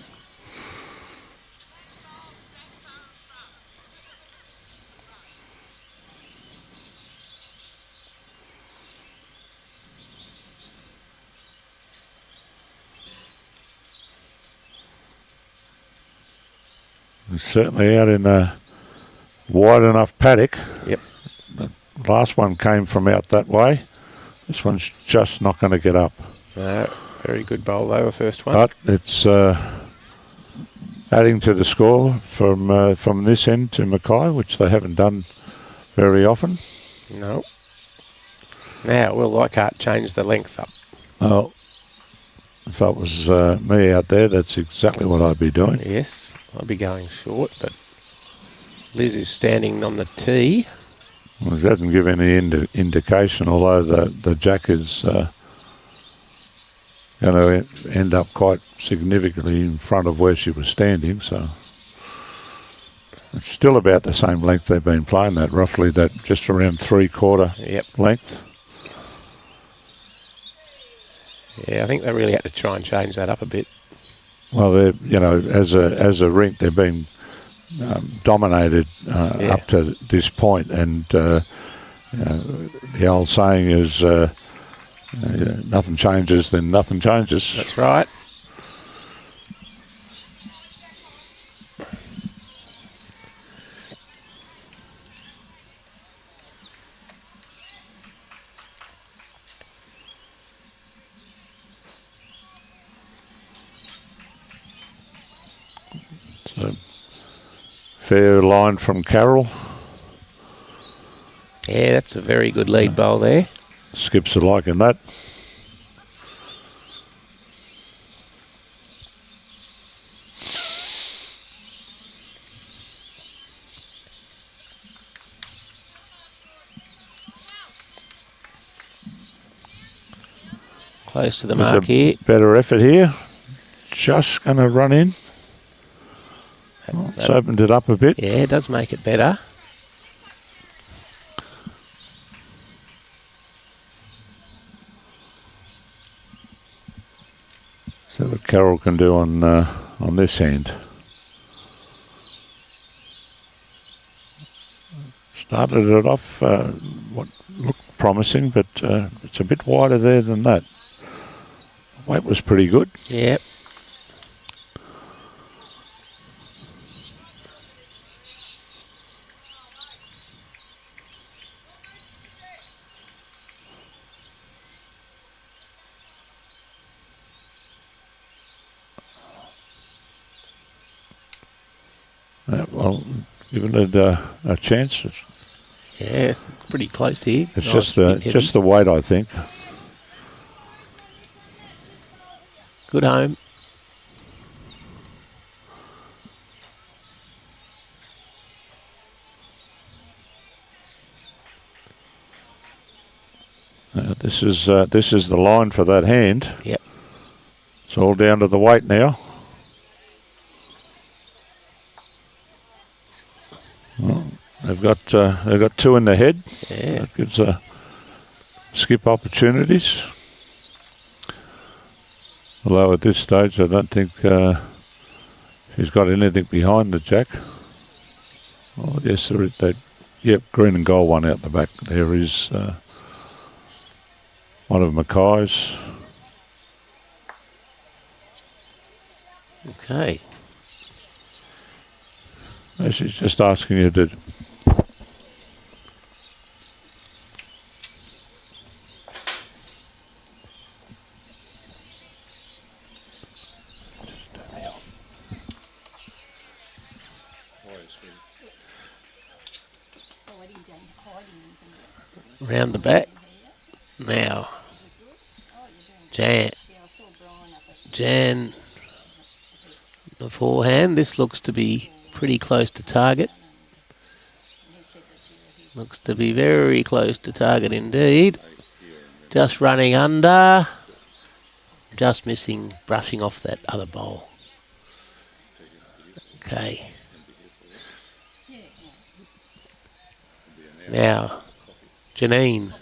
Certainly out in a wide enough paddock. Yep. The last one came from out that way. This one's just not going to get up. No, very good bowl though, the first one. But it's adding to the score from this end to MACKAY, which they haven't done very often. No. Now, will LEICHHART change the length up? Well, if that was me out there, that's exactly what I'd be doing. Yes, I'll be going short, but Liz is standing on the tee. Well, it doesn't give any indication, although the jack is going to end up quite significantly in front of where she was standing, so it's still about the same length they've been playing that, roughly that just around 3/4 length. Yeah, I think they really had to try and change that up a bit. Well, they're, as a rink, they've been dominated up to this point, and the old saying is, nothing changes, then nothing changes. That's right. Fair line from Carroll. Yeah, that's a very good lead bowl there. Skips are liking that. Close to the mark here. Better effort here. Just going to run in. It's opened it up a bit. Yeah, it does make it better. See what Carroll can do on this hand. Started it off what looked promising, but it's a bit wider there than that. Weight was pretty good. Yep. Well, given it a chance. Yeah, it's pretty close here. It's just the weight, I think. Good home. This is the line for that hand. Yep. It's all down to the weight now. Well, they've got two in the head. Yeah. That gives skip opportunities. Although at this stage, I don't think she's got anything behind the jack. Oh yes, yep, green and gold one out the back. There is one of Mackay's. Okay. She's just asking you to. Round the back. Now. Jan. The forehand. This looks to be pretty close to target. Looks to be very close to target indeed. Just running under. Just missing, brushing off that other bowl. Okay. Now, Janine.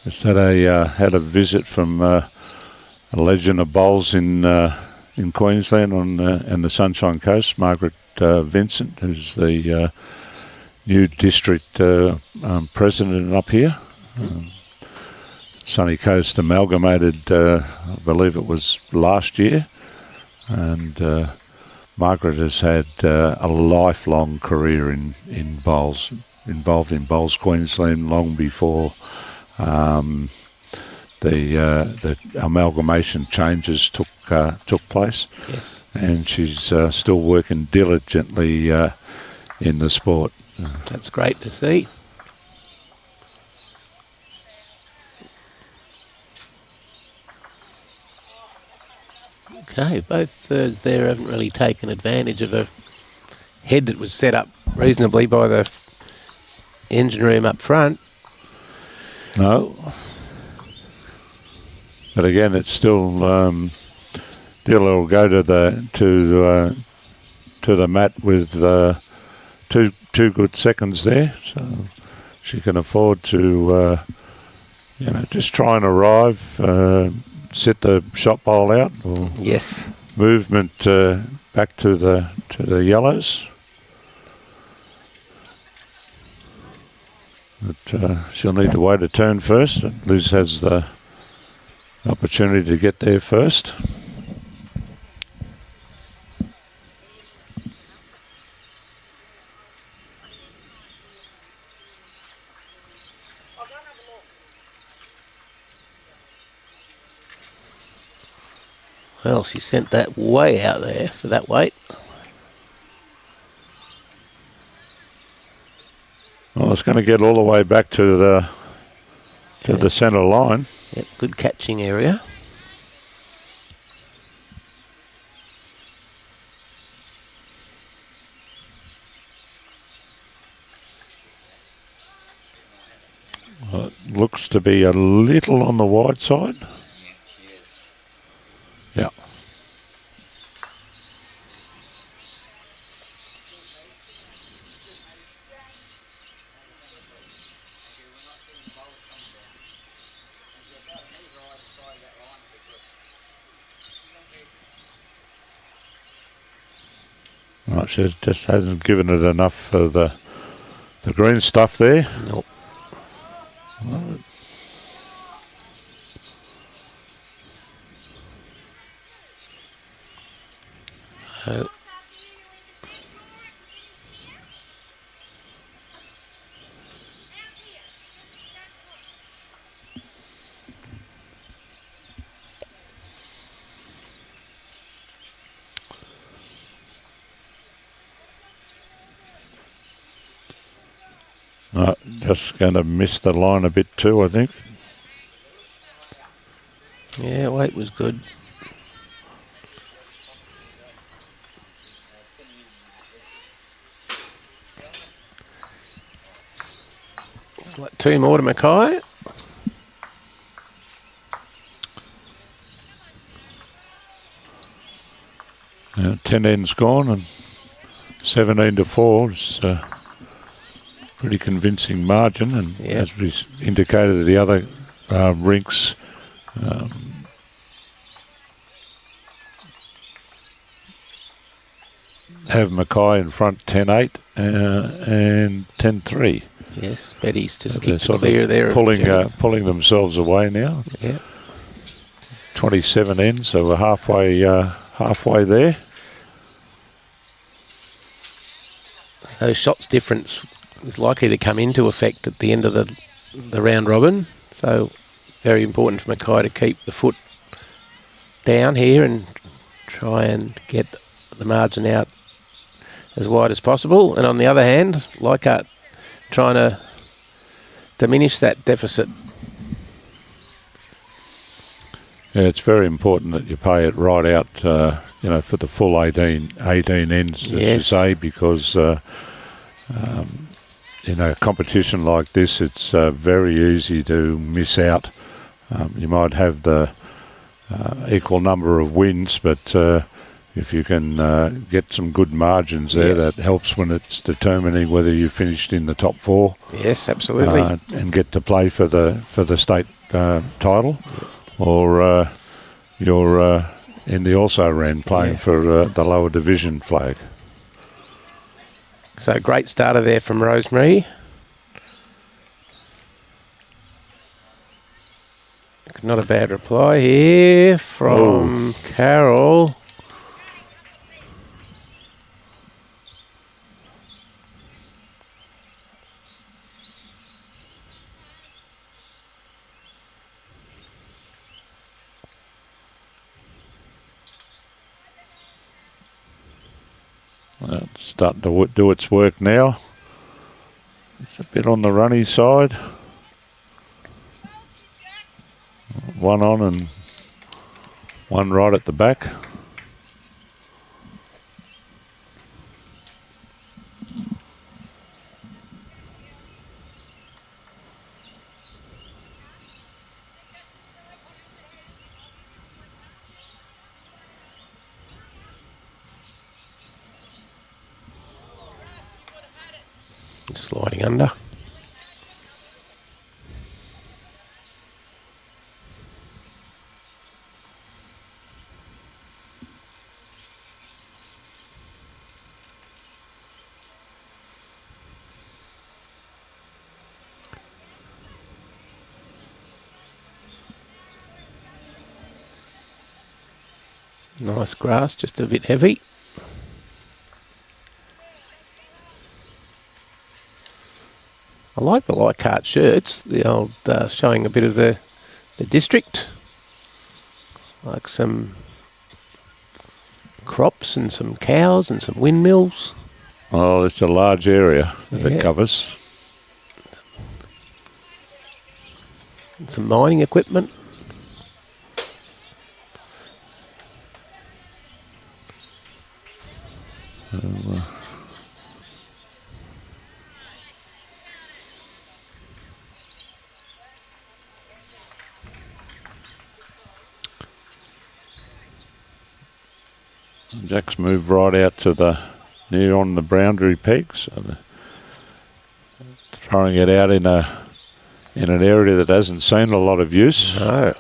Just had a visit from a legend of bowls in Queensland and the Sunshine Coast, Margaret Vincent, who's the new district president up here. Sunny Coast amalgamated, I believe it was last year, and Margaret has had a lifelong career in bowls, involved in Bowls Queensland long before the amalgamation changes took place. Yes. And she's still working diligently in the sport. That's great to see. Okay, both thirds there haven't really taken advantage of a head that was set up reasonably by the engine room up front. No. But again, it's still Dealia will go to the mat with two good seconds there, so she can afford to just try and arrive, sit the shot bowl out, or yes, movement back to the yellows. But she'll need to wait a turn first. Liz has the opportunity to get there first. Well, she sent that way out there for that weight. Well, it's going to get all the way back to the centre line. Yep, good catching area. Well, it looks to be a little on the wide side. Yeah. Right, she just hasn't given it enough for the green stuff there. Nope. Oh. Just going to miss the line a bit too, I think. Yeah, weight was good. It's like 2 more to MACKAY. Yeah, 10 ends gone and 17 to 4 is pretty convincing margin, and as we indicated, the other rinks have MACKAY in front 10-8 and 10-3. Yes, Betty's just They're kicked clear there. Pulling themselves away now. Yeah. 27 ends, so we're halfway there. So shots difference is likely to come into effect at the end of the round robin. So very important for MACKAY to keep the foot down here and try and get the margin out as wide as possible. And on the other hand, LEICHHART trying to diminish that deficit. Yeah, it's very important that you pay it right out, for the full 18 ends, as you say, because in a competition like this, it's very easy to miss out. You might have the equal number of wins, but if you can get some good margins there, that helps when it's determining whether you finished in the top 4. Yes, absolutely. And get to play for the state title, or you're in the also-ran playing for the lower division flag. So great starter there from Rosemary. Not a bad reply here from Carol. It's starting to do its work now. It's a bit on the runny side. One on and one right at the back. Sliding under. Nice grass, just a bit heavy. I like the LEICHHART shirts, the old showing a bit of the district. Like some crops and some cows and some windmills. Oh, it's a large area that it covers. And some mining equipment. Jack's moved right out to the near on the boundary pegs, and throwing it out in an area that hasn't seen a lot of use. No.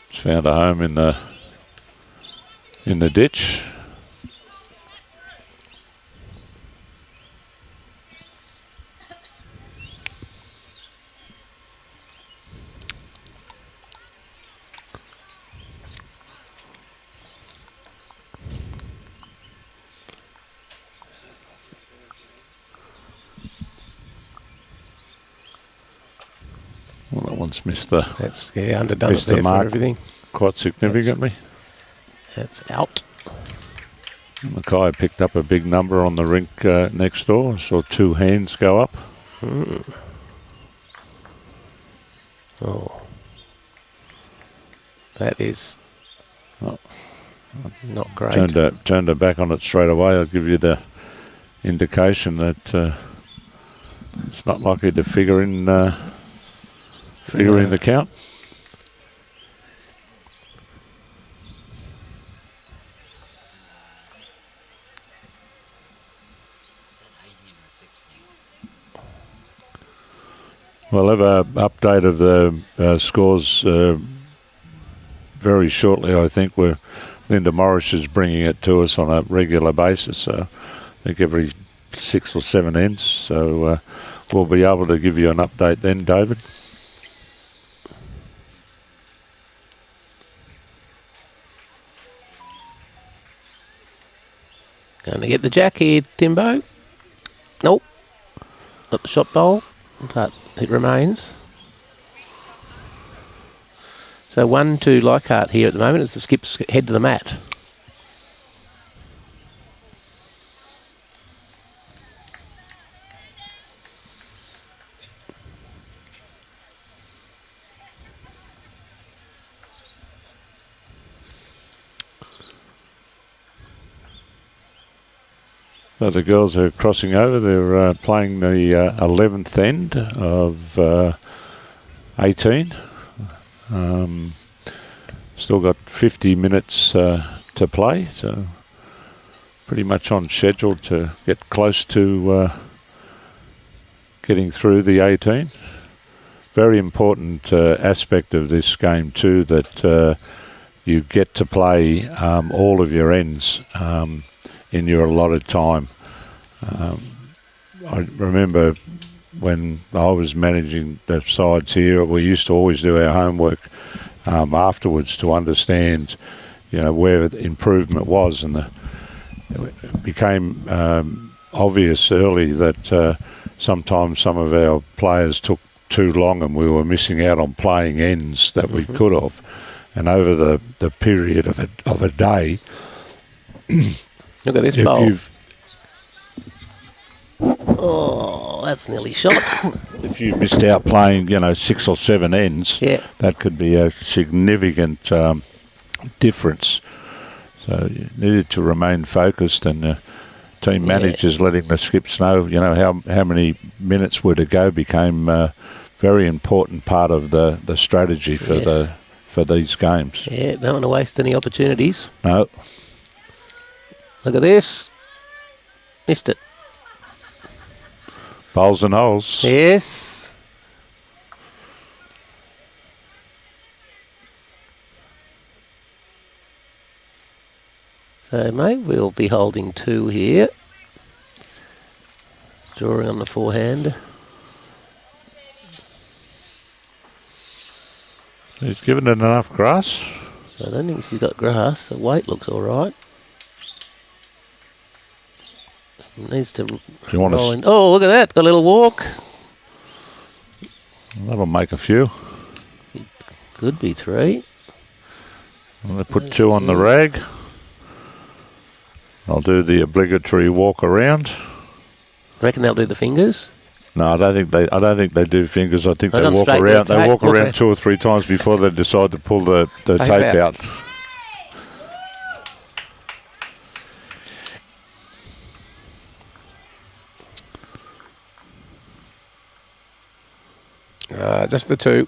It's found a home in the ditch. Well, that one's missed the... That's underdone it there for mark everything. Quite significantly. That's out. MACKAY picked up a big number on the rink next door. Saw 2 hands go up. Oh. That is not great. Turned her back on it straight away. I'll give you the indication that it's not likely to figure in the count. We'll have an update of the scores very shortly, I think. Linda Morris is bringing it to us on a regular basis, so I think every 6 or 7 ends. So we'll be able to give you an update then, David. Going to get the jack here, Timbo. Nope. Not the shot bowl, but it remains. So 1-2 LEICHHART here at the moment as the skips head to the mat. So the girls are crossing over. They're playing the 11th end of 18. Still got 50 minutes to play, so pretty much on schedule to get close to getting through the 18. Very important aspect of this game too, that you get to play all of your ends in your allotted time. I remember when I was managing the sides here, we used to always do our homework afterwards to understand, where the improvement was, and it became obvious early that sometimes some of our players took too long and we were missing out on playing ends that we could have. And over the period of a day, look at this bowl. Oh, that's nearly shot. If you missed out playing, 6 or 7 ends, that could be a significant difference. So you needed to remain focused, and team managers letting the skips know, how many minutes were to go became a very important part of the strategy for these games. Yeah, don't want to waste any opportunities. No. Look at this. Missed it. Bowls and holes. Yes. So, mate, we'll be holding 2 here. Drawing on the forehand. He's given it enough grass. I don't think she's got grass. The weight looks all right. Needs to roll in. Oh, look at that. Got a little walk. That'll make a few. Could be 3. Well, they put 2 on the rag. I'll do the obligatory walk around. Reckon they'll do the fingers? No, I don't think they do fingers. I think They've they gone walk straight around. there, They walk tape. around 2 or 3 times before they decide to pull the tape out. Just the 2.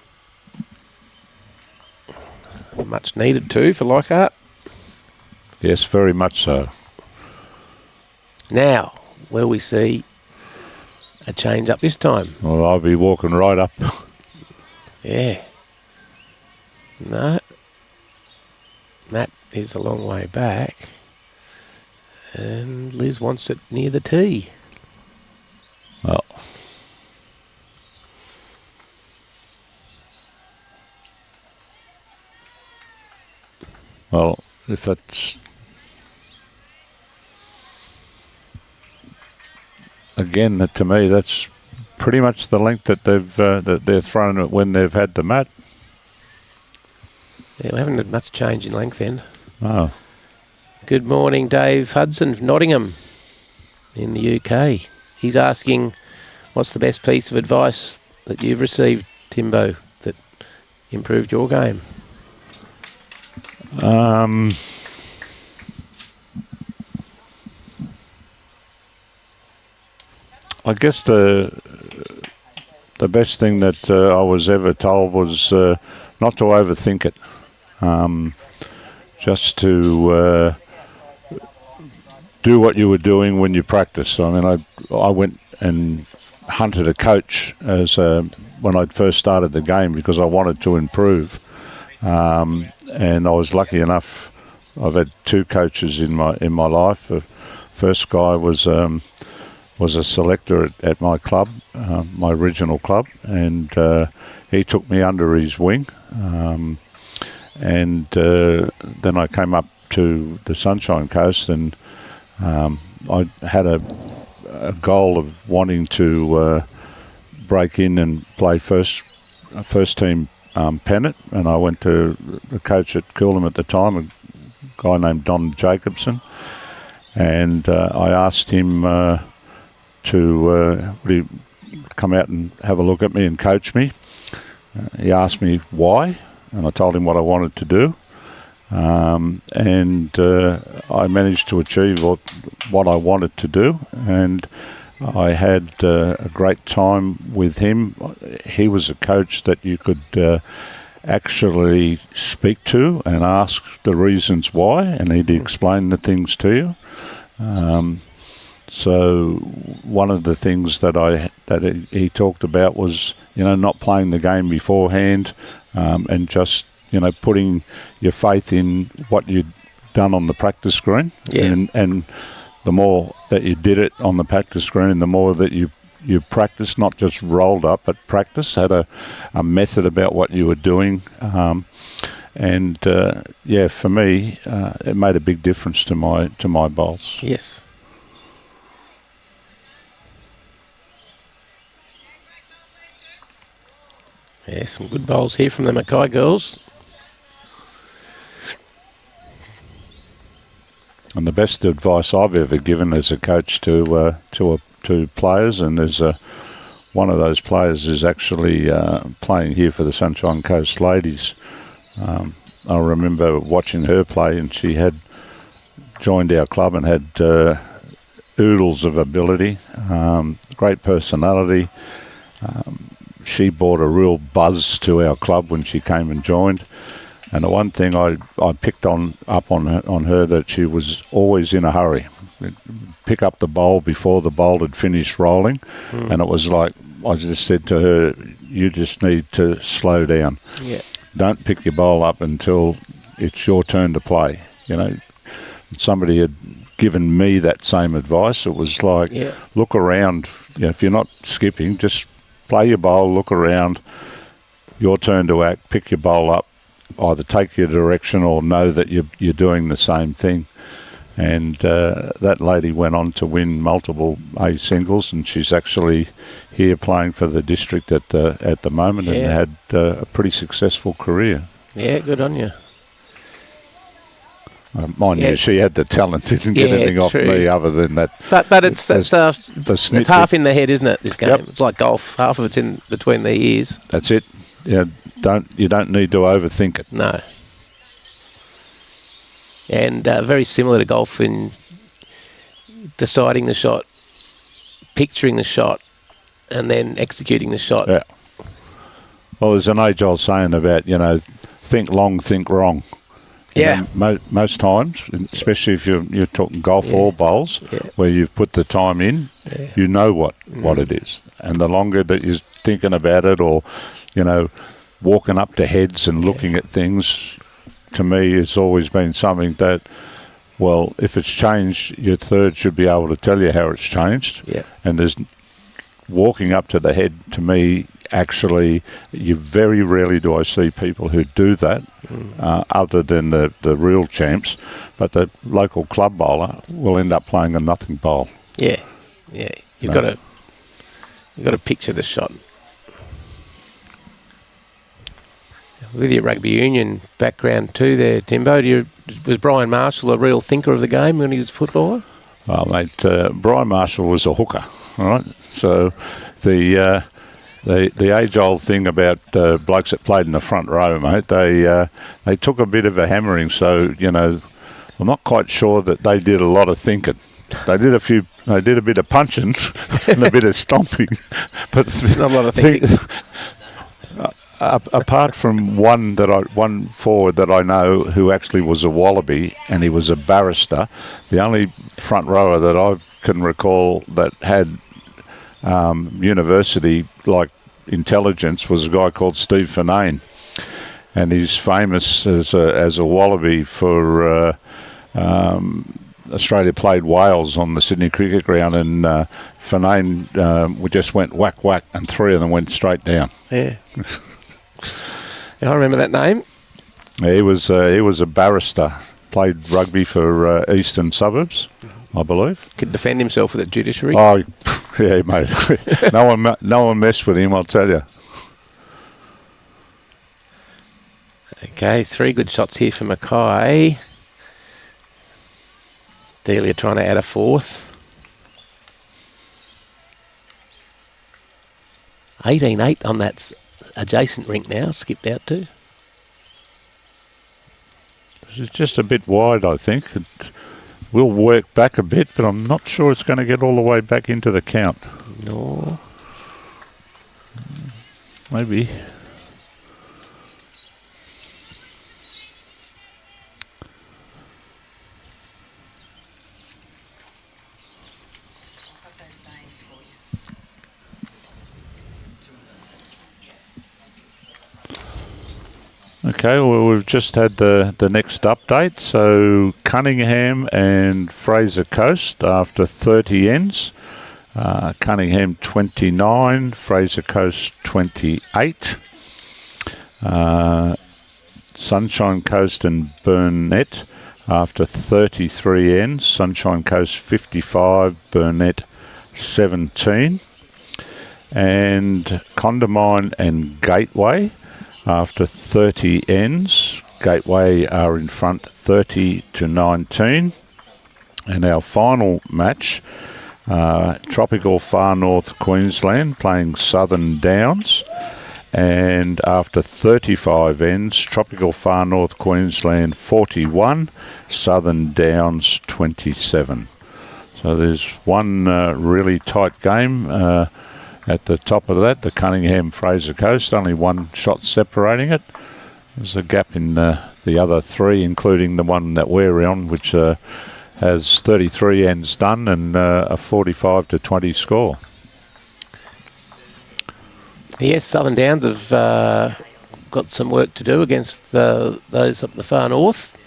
Much needed 2 for Leichhardt. Yes, very much so. Now, will we see a change up this time? Well, I'll be walking right up. Yeah. No. Matt is a long way back. And Liz wants it near the tee. Well, if that's... Again, to me, that's pretty much the length that they're thrown at when they've had the mat. Yeah, we haven't had much change in length then. Oh. Good morning, Dave Hudson from Nottingham in the UK. He's asking, what's the best piece of advice that you've received, Timbo, that improved your game? I guess the best thing that I was ever told was not to overthink it. Just to do what you were doing when you practice. I mean, I went and hunted a coach when I first started the game because I wanted to improve. And I was lucky enough. I've had 2 coaches in my life. The first guy was a selector at my club, my original club, and he took me under his wing. And then I came up to the Sunshine Coast, and I had a goal of wanting to break in and play first team pennant, and I went to the coach at Coolham at the time, a guy named Don Jacobson, and I asked him to come out and have a look at me and coach me. He asked me why, and I told him what I wanted to do, and I managed to achieve what I wanted to do, and I had a great time with him. He was a coach that you could actually speak to and ask the reasons why, and he'd explain the things to you. So one of the things that he talked about was, not playing the game beforehand, and just, putting your faith in what you'd done on the practice screen. Yeah. And the more that you did it on the practice screen, the more that you practiced, not just rolled up, but practice, had a method about what you were doing. For me, it made a big difference to my bowls. Yes. Yeah, some good bowls here from the MACKAY girls. And the best advice I've ever given as a coach to players, and there's one of those players is actually playing here for the Sunshine Coast Ladies. I remember watching her play, and she had joined our club and had oodles of ability, great personality. She brought a real buzz to our club when she came and joined. And the one thing I picked up on her that she was always in a hurry. Pick up the bowl before the bowl had finished rolling. And it was like, I just said to her, you just need to slow down. Yeah. Don't pick your bowl up until it's your turn to play. Somebody had given me that same advice. It was like, look around. If you're not skipping, just play your bowl, look around, your turn to act, pick your bowl up, either take your direction or know that you're doing the same thing. And that lady went on to win multiple A singles, and she's actually here playing for the district at the moment, and had a pretty successful career. Yeah, good on you. Mind you, she had the talent. Didn't get anything off me other than that. But it's half in the head, isn't it? This game. Yep. It's like golf. Half of it's in between the ears. That's it. Yeah. You don't need to overthink it. No. And very similar to golf in deciding the shot, picturing the shot, and then executing the shot. Yeah. Well, there's an age-old saying about, think long, think wrong. Yeah. Most times, especially if you're talking golf or bowls, where you've put the time in, you know what it is. And the longer that you're thinking about it or, walking up to heads and looking at things, to me, it's always been something that, well, if it's changed, your third should be able to tell you how it's changed. Yeah. And there's walking up to the head, to me, actually, you very rarely do I see people who do that, other than the real champs. But the local club bowler will end up playing a nothing bowl. Yeah. You've got to picture the shot. With your rugby union background too, there, Timbo, was Brian Marshall a real thinker of the game when he was a footballer? Well, mate, Brian Marshall was a hooker, all right. So the age-old thing about blokes that played in the front row, mate, they took a bit of a hammering. So I'm not quite sure that they did a lot of thinking. They did a bit of punching and a bit of stomping, but not a lot of thinking. Apart from one forward that I know who actually was a Wallaby and he was a barrister, the only front rower that I can recall that had university-like intelligence was a guy called Steve Finane, and he's famous as a Wallaby for Australia played Wales on the Sydney Cricket Ground, and Finane we just went whack whack, and three of them went straight down. Yeah. I remember that name. Yeah, he was a barrister. Played rugby for Eastern Suburbs, I believe. Could defend himself with the judiciary. Oh, yeah, mate. no one messed with him, I'll tell you. Okay, 3 good shots here for MACKAY. Dealia trying to add a 4th. 18-8 on that adjacent rink now, skipped out to. It's just a bit wide, I think. It will work back a bit, but I'm not sure it's going to get all the way back into the count. No. Maybe. Okay, well, we've just had the next update. So Cunningham and Fraser Coast after 30 ends. Cunningham 29, Fraser Coast 28. Sunshine Coast and Burnett after 33 ends. Sunshine Coast 55, Burnett 17. And Condamine and Gateway after 30 ends. Gateway are in front 30-19. And our final match, Tropical Far North Queensland playing Southern Downs. And after 35 ends, Tropical Far North Queensland 41, Southern Downs 27. So there's one really tight game at the top of that, the Cunningham-Fraser Coast, only one shot separating it. There's a gap in the other 3, including the one that we're on, which has 33 ends done and a 45-20 score. Yes, Southern Downs have got some work to do against those up the far north.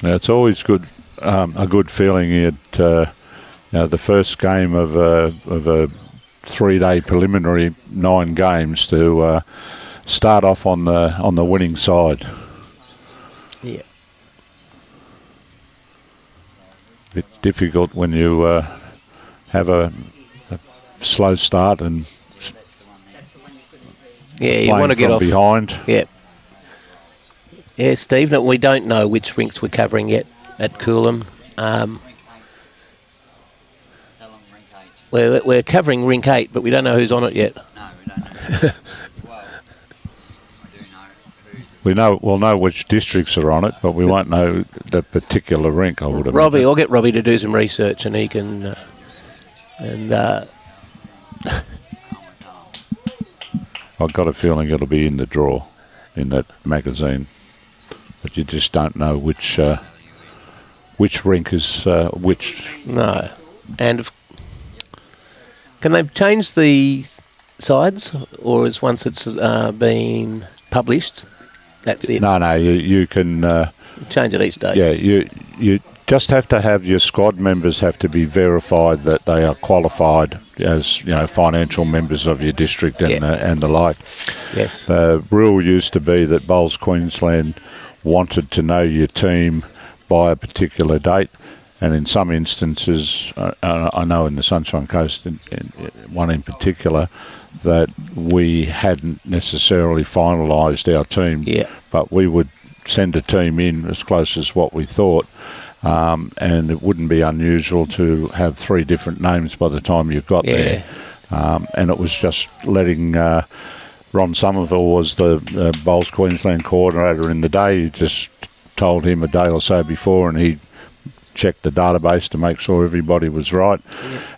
Now, it's always good, a good feeling at the first game of a 3-day preliminary 9 games to start off on the winning side. Yeah. Bit difficult when you have a slow start and you want to get off behind. Yeah. Yeah, Steve, no, we don't know which rinks we're covering yet at Coolum. We're covering rink 8, but we don't know who's on it yet. No, we don't know. Well, I do know who. We'll know which districts are on it, but we won't know the particular rink, I would Robbie, imagine. I'll get Robbie to do some research, and he can... I've got a feeling it'll be in the draw in that magazine, but you just don't know which rink is which. No. And can they change the sides, or is once it's been published, that's it? No, you can Change it each day. Yeah, you just have to have your squad members have to be verified that they are qualified as financial members of your district and the like. Yes. The rule used to be that Bowls Queensland wanted to know your team by a particular date, and in some instances, I know in the Sunshine Coast, in one in particular, that we hadn't necessarily finalised our team, but we would send a team in as close as what we thought, and it wouldn't be unusual to have 3 different names by the time you got there. And it was just letting Ron Somerville was the Bowls Queensland coordinator in the day. You just told him a day or so before, and he checked the database to make sure everybody was right.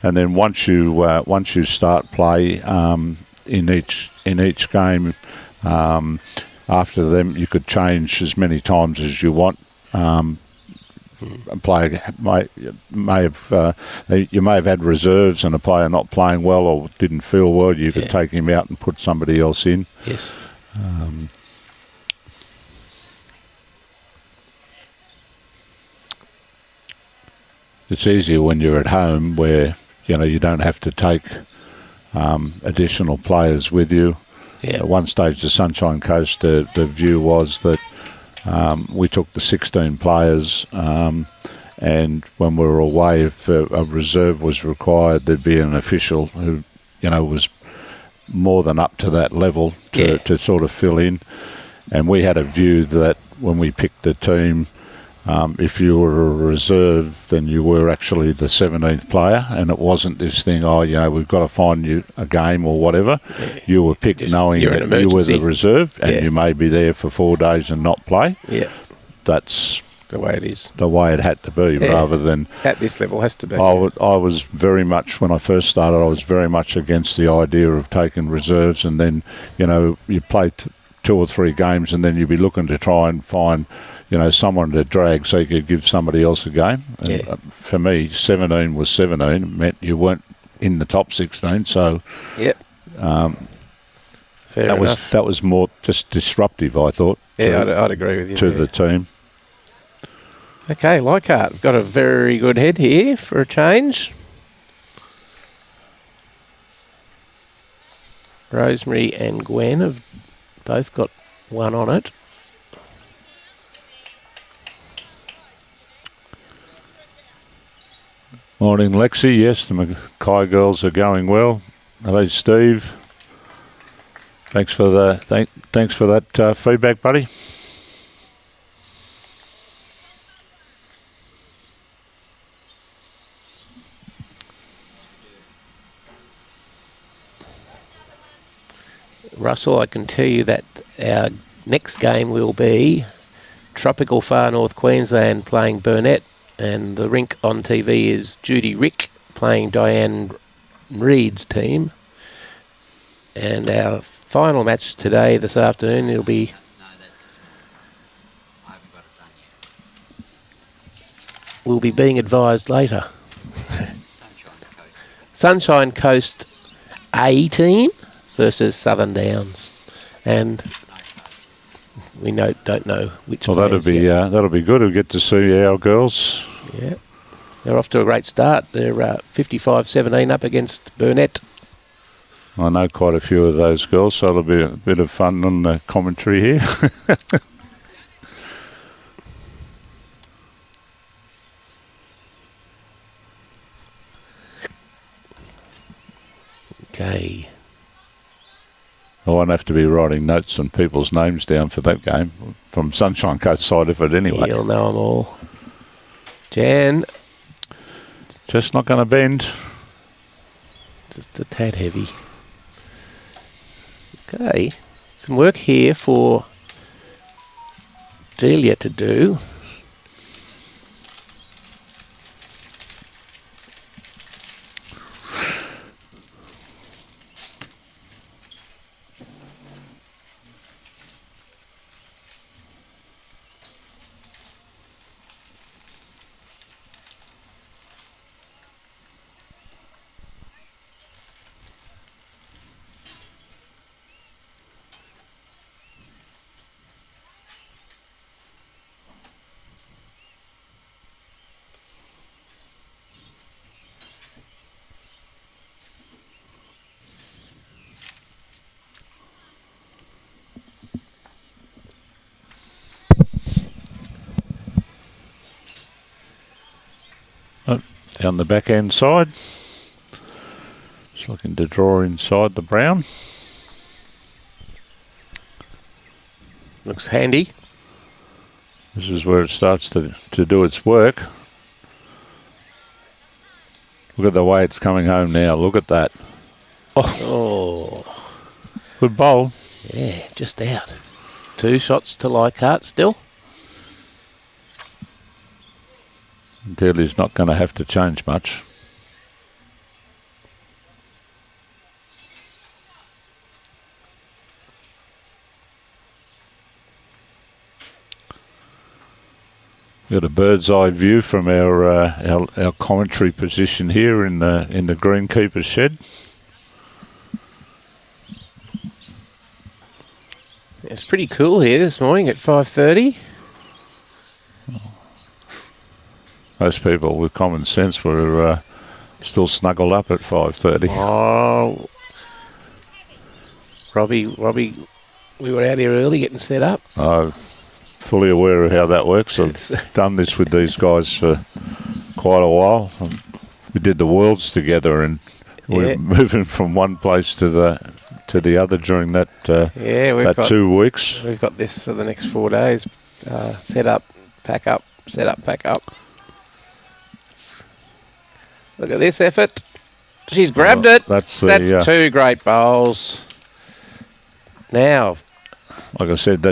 And then once you start play in each game, after them you could change as many times as you want. A player may have had reserves, and a player not playing well or didn't feel well, you could take him out and put somebody else in. Yes. It's easier when you're at home, where you don't have to take additional players with you. At one stage, the Sunshine Coast, the view was that we took the 16 players, and when we were away, if a reserve was required, there'd be an official who was more than up to that level to sort of fill in. And we had a view that when we picked the team, if you were a reserve, then you were actually the 17th player, and it wasn't this thing, we've got to find you a game or whatever. You were picked just knowing that you were the reserve, and you may be there for 4 days and not play. That's the way it is. The way it had to be, rather than... At this level has to be. I was very much, when I first started, I was very much against the idea of taking reserves, and then, you play 2 or 3 games, and then you'd be looking to try and find... someone to drag so you could give somebody else a game. And for me, 17 was 17. It meant you weren't in the top 16. So Fair enough. That was more just disruptive, I thought. I'd agree with you. To the team. Okay, Leichhardt, we've got a very good head here for a change. Rosemary and Gwen have both got 1 on it. Morning, Lexi. Yes, the MACKAY girls are going well. Hello, Steve. Thanks for that feedback, buddy. Russell, I can tell you that our next game will be Tropical Far North Queensland playing Burnett. And the rink on TV is Judy Rick playing Diane Reed's team. And our final match today, this afternoon, it'll be... No, that's... I haven't got it done yet. We'll be being advised later. Sunshine Coast A team versus Southern Downs. And we don't know which. Well, that'll be good. We'll get to see our girls. Yeah, they're off to a great start. They're 55-17 up against Burnett. I know quite a few of those girls, so it'll be a bit of fun on the commentary here. Okay. I won't have to be writing notes and people's names down for that game from Sunshine Coast side of it anyway. You'll know them all. Jan. Just not going to bend. Just a tad heavy. Okay. Some work here for Dealia to do. Down the back end side. Just looking to draw inside the brown. Looks handy. This is where it starts to do its work. Look at the way it's coming home now. Look at that. Oh. Good bowl. Yeah, just out. 2 shots to Leichhardt still. Daly's not going to have to change much. Got a bird's eye view from our commentary position here in the greenkeeper's shed. It's pretty cool here this morning at 5:30. Most people with common sense were still snuggled up at 5:30. Oh, Robbie, we were out here early getting set up. I'm fully aware of how that works. I've done this with these guys for quite a while. We did the Worlds together, and we're moving from one place to the other during that 2 weeks. We've got this for the next 4 days. Set up, pack up, set up, pack up. Look at this effort. She's grabbed it. That's 2 great bowls. Now, like I said,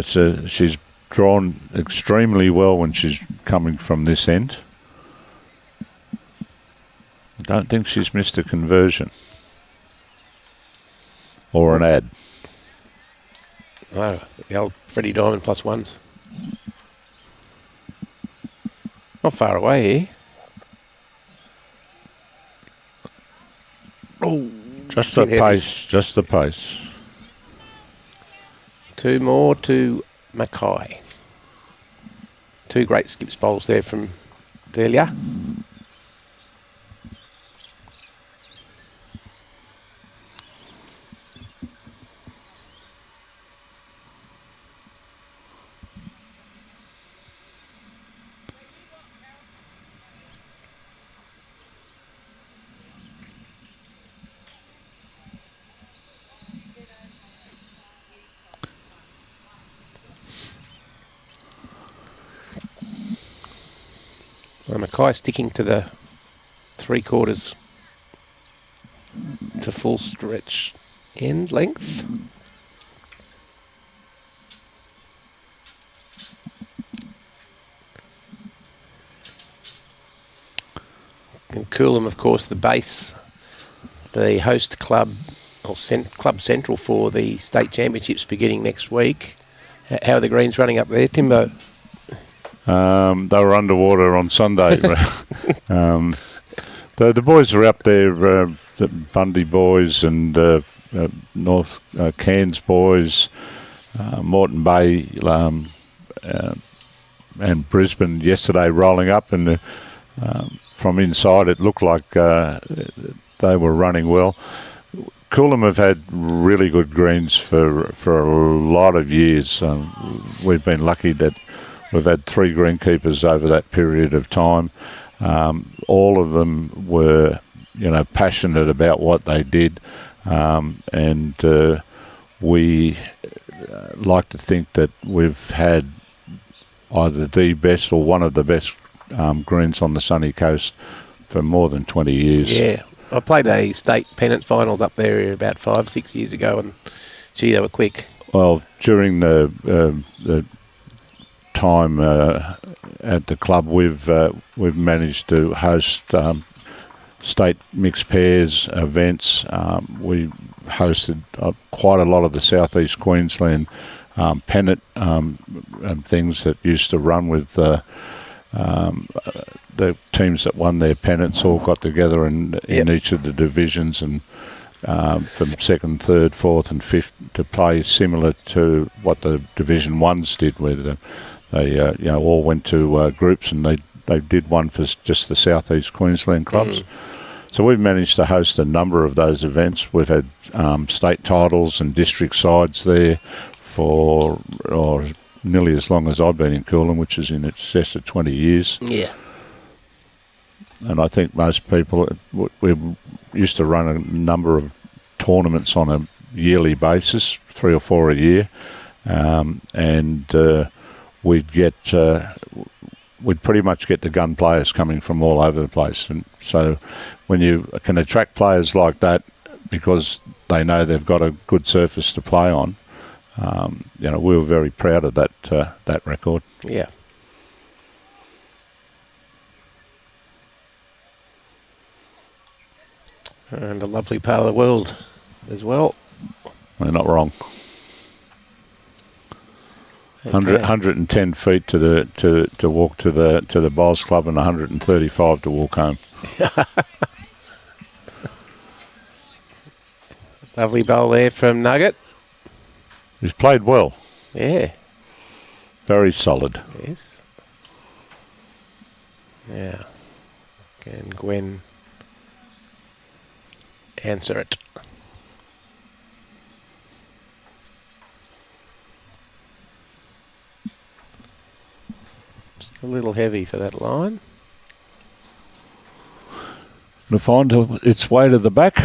she's drawn extremely well when she's coming from this end. I don't think she's missed a conversion or an ad. Oh, the old Freddie Diamond +1s. Not far away here. Oh, just the pace, just the pace. 2 more to MACKAY. 2 great skips bowls there from Dealia. MACKAY sticking to the 3/4 to full stretch end length. And Coolum, of course, the base, the host club, or Club Central for the state championships beginning next week. How are the greens running up there, Timbo? They were underwater on Sunday. The boys are up there, the Bundy boys and North Cairns boys, Moreton Bay and Brisbane yesterday rolling up, and from inside it looked like they were running well. Coolum have had really good greens for a lot of years. We've been lucky that we've had 3 greenkeepers over that period of time. All of them were, passionate about what they did, and we like to think that we've had either the best or one of the best greens on the sunny coast for more than 20 years. Yeah. I played a state pennant finals up there about 5 or 6 years ago, and gee, they were quick. Well, during the time at the club, we've managed to host state mixed pairs events. We hosted quite a lot of the southeast Queensland pennant and things that used to run with the teams that won their pennants all got together in each of the divisions, and from second, third, fourth and fifth to play similar to what the Division 1s did, where they all went to groups, and they did one for just the southeast Queensland clubs. So we've managed to host a number of those events. We've had state titles and district sides there for nearly as long as I've been in Coolum, which is in excess of 20 years. Yeah. And I think most people, we used to run a number of tournaments on a yearly basis, 3 or 4 a year, and we'd pretty much get the gun players coming from all over the place. And so when you can attract players like that because they know they've got a good surface to play on, we were very proud of that record. Yeah. And a lovely part of the world as well. They're not wrong. 110 feet to walk to the bowls club, and 135 to walk home. Lovely bowl there from Nugget. He's played well. Yeah. Very solid. Yes. Yeah. Can Gwen answer it? Just a little heavy for that line. To find its way to the back.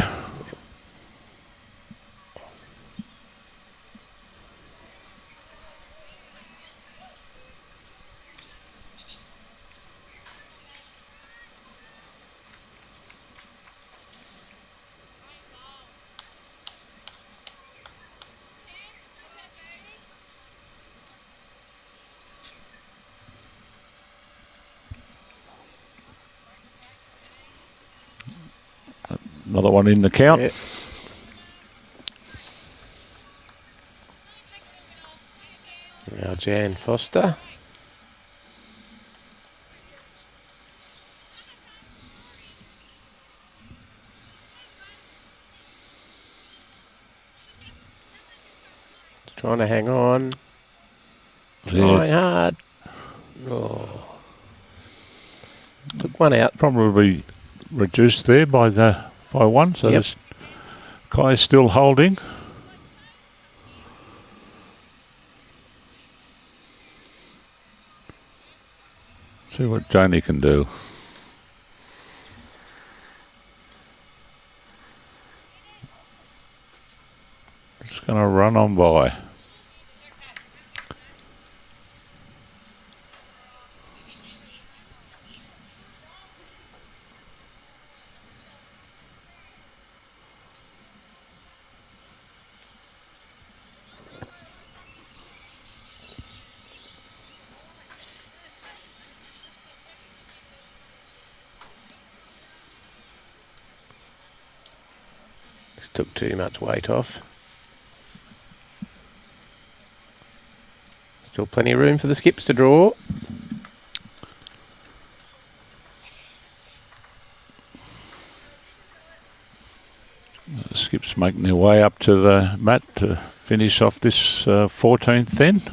Another one in the count. Yep. Now Jan Foster. Trying to hang on. Trying hard. Oh. Took one out. Probably reduced there by one, so this guy's still holding. See what Janine can do. Just going to run on by. This took too much weight off. Still plenty of room for the skips to draw. The skips making their way up to the mat to finish off this 14th then.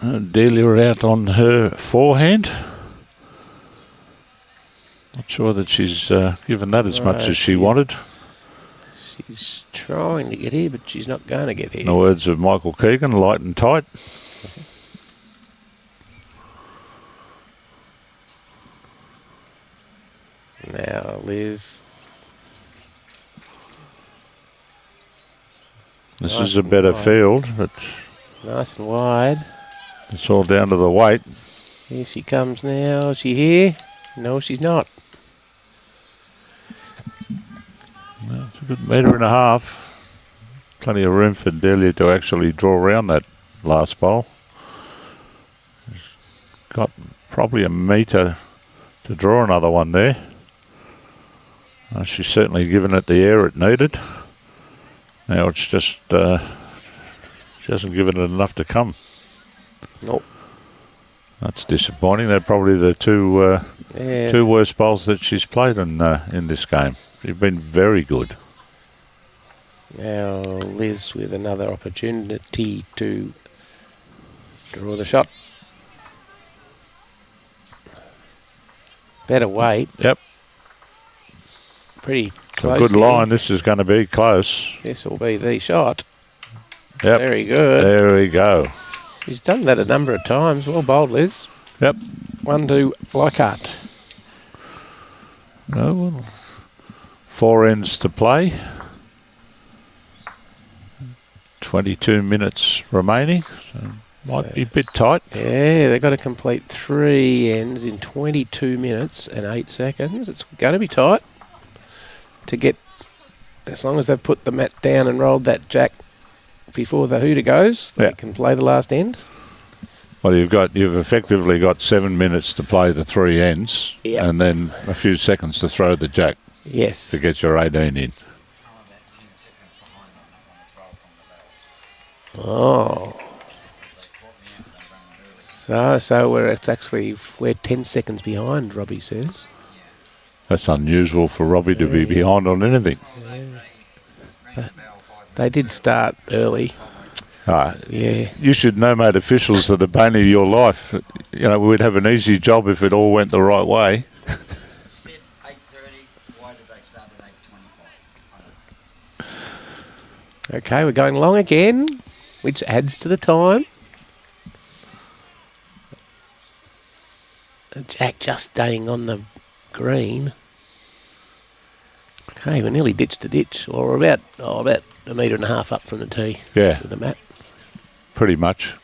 Dealia out on her forehand. sure that she's given that as much as she wanted. She's trying to get here, but she's not going to get here. In the words of Michael Keegan, light and tight. Now, Liz. This is a better field, but nice and wide. It's all down to the weight. Here she comes now. Is she here? No, she's not. Well, it's a good metre and a half. Plenty of room for Dealia to actually draw around that last bowl. She's got probably a metre to draw another one there. She's certainly given it the air it needed. Now it's just, she hasn't given it enough to come. Nope. That's disappointing. They're probably the two worst bowls that she's played in this game. She's been very good. Now Liz with another opportunity to draw the shot. Better weight. Yep. Pretty close. A good here. line. This is going to be close. This will be the shot. Yep. Very good. There we go. He's done that a number of times. Well bowled, Liz. Yep. 1 to LEICHHART. Oh, well, 4 ends to play. 22 minutes remaining. So might be a bit tight. Yeah, they've got to complete 3 ends in 22 minutes and 8 seconds. It's going to be tight to get, as long as they've put the mat down and rolled that jack before the hooter goes, they can play the last end. Well, you've effectively got 7 minutes to play the 3 ends, and then a few seconds to throw the jack. Yes. To get your 18 in. Oh. So we're 10 seconds behind, Robbie says. That's unusual for Robbie to be behind on anything. But they did start early. Yeah. You should know, mate, officials are the bane of your life. You know, we'd have an easy job if it all went the right way. Said 8:30. Why did they start at 8:25? Okay, we're going long again, which adds to the time. Jack just staying on the green. Okay, we're nearly ditch to ditch, or about a metre and a half up from the tee. Yeah. With the mat. Pretty much.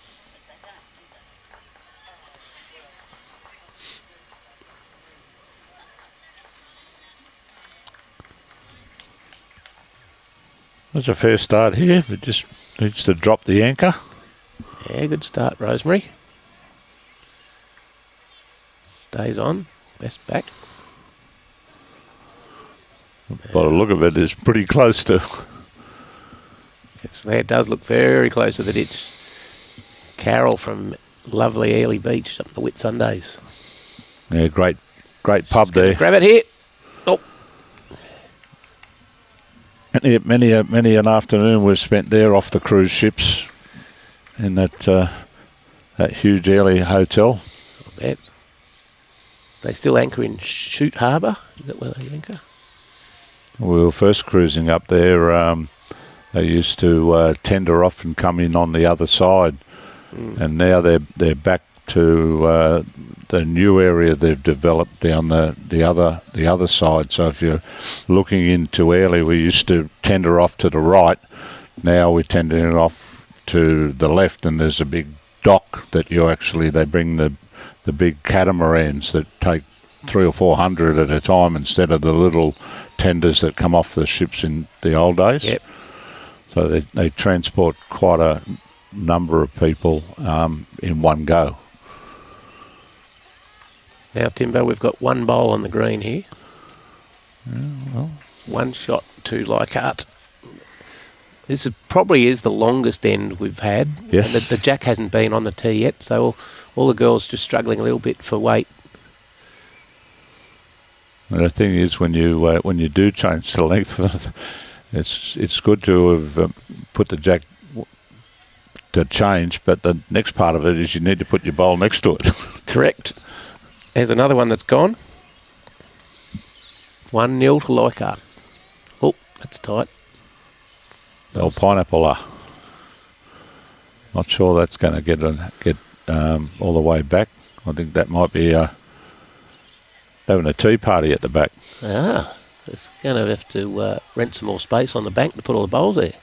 There's a fair start here. It just needs to drop the anchor. Yeah, good start, Rosemary. Stays on. Best back. By the look of it, it's pretty close to. It does look very close to the ditch. Carol from lovely Airlie Beach up the Whitsundays. Yeah, great pub there. Grab it here. Oh. Many an afternoon was spent there off the cruise ships in that huge Airlie hotel. I bet. They still anchor in Shute Harbour? Is that where they anchor? We were first cruising up there. They used to tender off and come in on the other side, and now they're back to the new area they've developed down the other side. So if you're looking into Airlie, we used to tender off to the right. Now we're tendering off to the left, and there's a big dock that they bring the big catamarans that take 300 or 400 at a time instead of the little tenders that come off the ships in the old days. Yep. So they transport quite a number of people in one go. Now, Timbo, we've got 1 bowl on the green here. Yeah, well. 1 shot to LEICHHART. This probably is the longest end we've had. Yes. And the jack hasn't been on the tee yet, so all the girls just struggling a little bit for weight. And the thing is, when you do change the length, it's good to have put the jack to change, but the next part of it is you need to put your bowl next to it. Correct. There's another one that's gone. 1-0 to Leichhardt. Oh, that's tight. Old pineapple. Not sure that's going to get all the way back. I think that might be having a tea party at the back. Ah, it's going to have to rent some more space on the bank to put all the bowls there.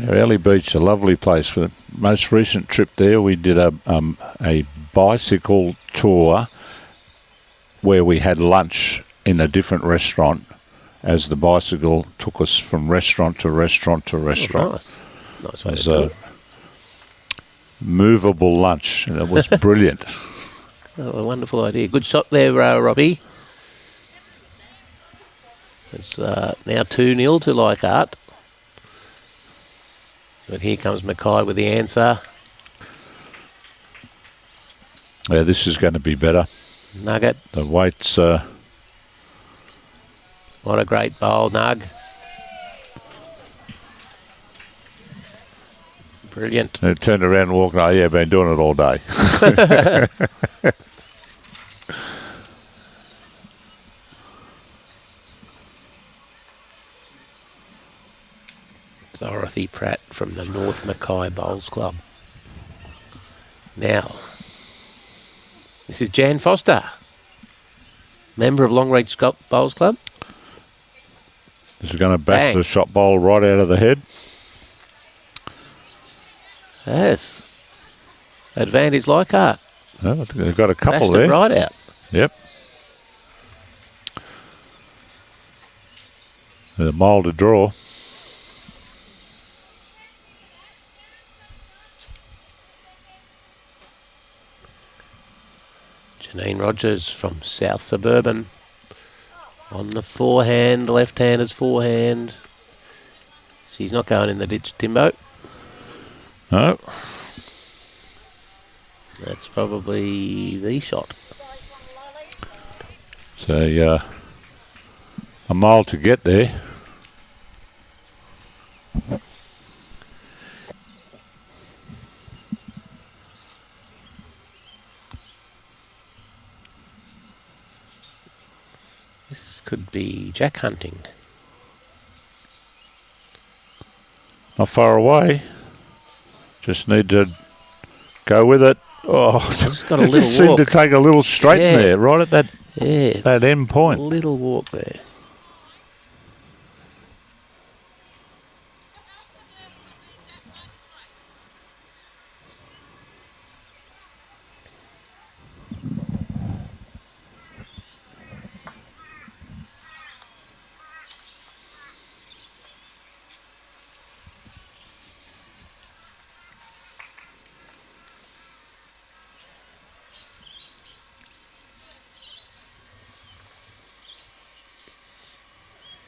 Early Beach, a lovely place. For the most recent trip there, we did a bicycle tour where we had lunch in a different restaurant as the bicycle took us from restaurant to restaurant to restaurant. Oh, nice way it was to do a it. movable lunch, and it was brilliant. Oh, a wonderful idea. Good shot there, Robbie. It's now 2-0 to Leichhardt. But here comes MACKAY with the answer. Yeah, this is going to be better. Nugget. The weight's... What a great bowl, Nug. Brilliant. They turned around and walked, oh yeah, been doing it all day. Dorothy Pratt from the North MACKAY Bowls Club. Now, this is Jan Foster, member of Longreach Bowls Club. This is going to back Bang. the shot bowl right out of the head. Yes. Advantage Leichhardt. Oh, I think they've got a couple Bashed there. it right out. Yep. A mile to draw. Janine Rodgers from South Suburban. On the forehand, left-hander's forehand. She's not going in the ditch, Timbo. No. That's probably the shot. So a mile to get there. This could be jack hunting. Not far away. Just need to go with it. Oh, Just got a it little just seemed walk. to take a little straighten there, right at that Yeah, end point. a little walk there.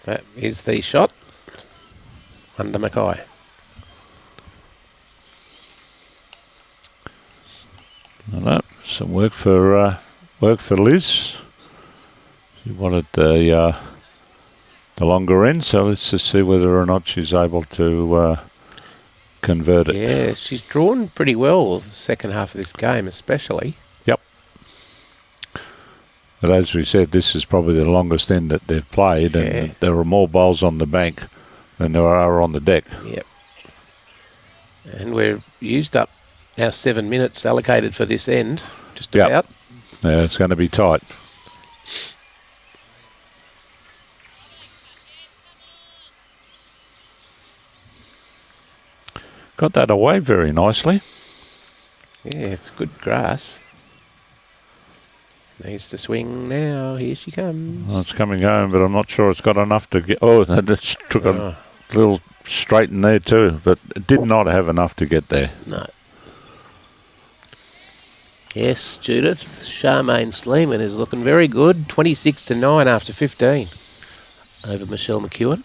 That is the shot under MACKAY. No, some work for Liz. She wanted the longer end, so let's just see whether or not she's able to convert it. Yeah, she's drawn pretty well the second half of this game, especially. Yep. But as we said, this is probably the longest end that they've played, and there are more bowls on the bank than there are on the deck. Yep. And we've used up our 7 minutes allocated for this end, just Yep. about. Yeah, it's going to be tight. Got that away very nicely. Yeah, it's good grass. Needs to swing now. Here she comes. Well, it's coming home, but I'm not sure it's got enough to get... Oh, that just took a little straighten there too, but it did not have enough to get there. No. Yes, Judith. Charmaine Sleeman is looking very good. 26-9 after 15 over Michelle McEwen.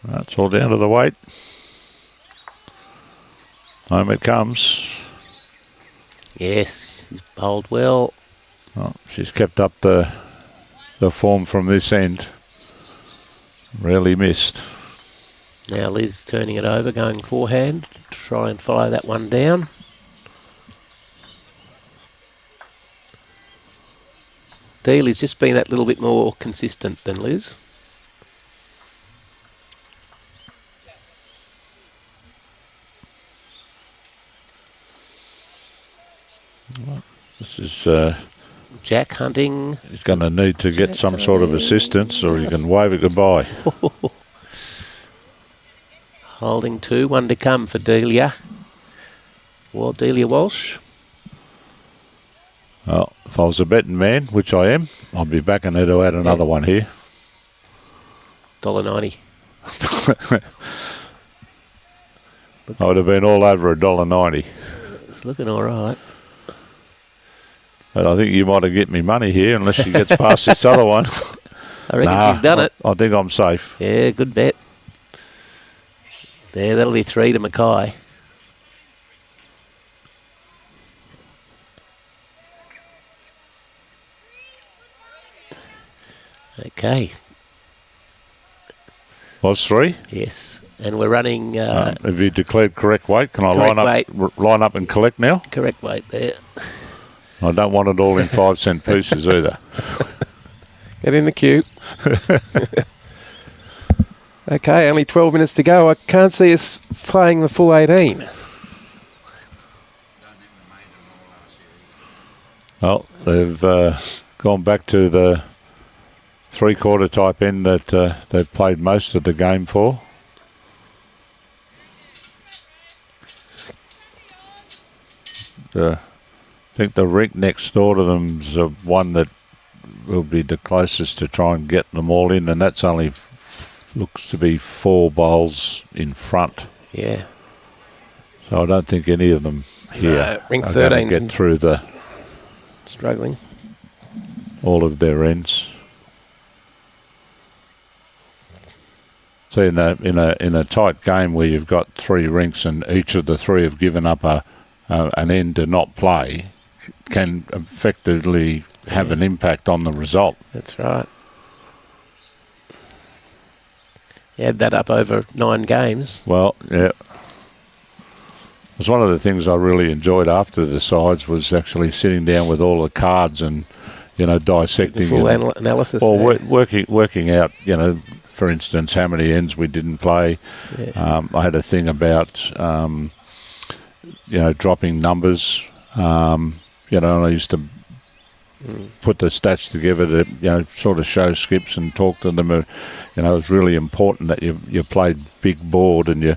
That's all down to the weight. Home it comes. Yes, he's bowled well. Oh, she's kept up the form from this end. Really missed. Now Liz turning it over, going forehand to try and follow that one down. Daly's just been that little bit more consistent than Liz. This is... Jack hunting. He's going to need to get some sort of assistance, or he can wave it goodbye. Holding 2, 1 to come for Dealia. Well, Dealia Walsh. Well, if I was a betting man, which I am, I'd be backing her to add another one here. $1.90. I would have been all over $1.90. It's looking all right. But I think you might have get me money here unless she gets past this other one. I reckon she's done it. I think I'm safe. Yeah, good bet. There, that'll be 3 to MACKAY. Okay. Was 3? Yes. And we're running... have you declared correct weight? Can I line up and collect now? Correct weight there. I don't want it all in 5-cent pieces either. Get in the queue. Okay, only 12 minutes to go. I can't see us playing the full 18. Well, they've gone back to the 3-quarter type end that they've played most of the game for. I think the rink next door to them's one that will be the closest to try and get them all in, and that's only looks to be 4 bowls in front. Yeah. So I don't think any of them here rink are 13 going to get through the struggling all of their ends. So in a tight game where you've got 3 rinks and each of the 3 have given up an end to not play, can effectively have an impact on the result. That's right. You add that up over 9 games. Well, yeah. It was one of the things I really enjoyed after the sides was actually sitting down with all the cards and, dissecting. The full analysis. Or working out, for instance, how many ends we didn't play. Yeah. I had a thing about, dropping numbers. And I used to put the stats together to, sort of show skips and talk to them. It's really important that you played big board and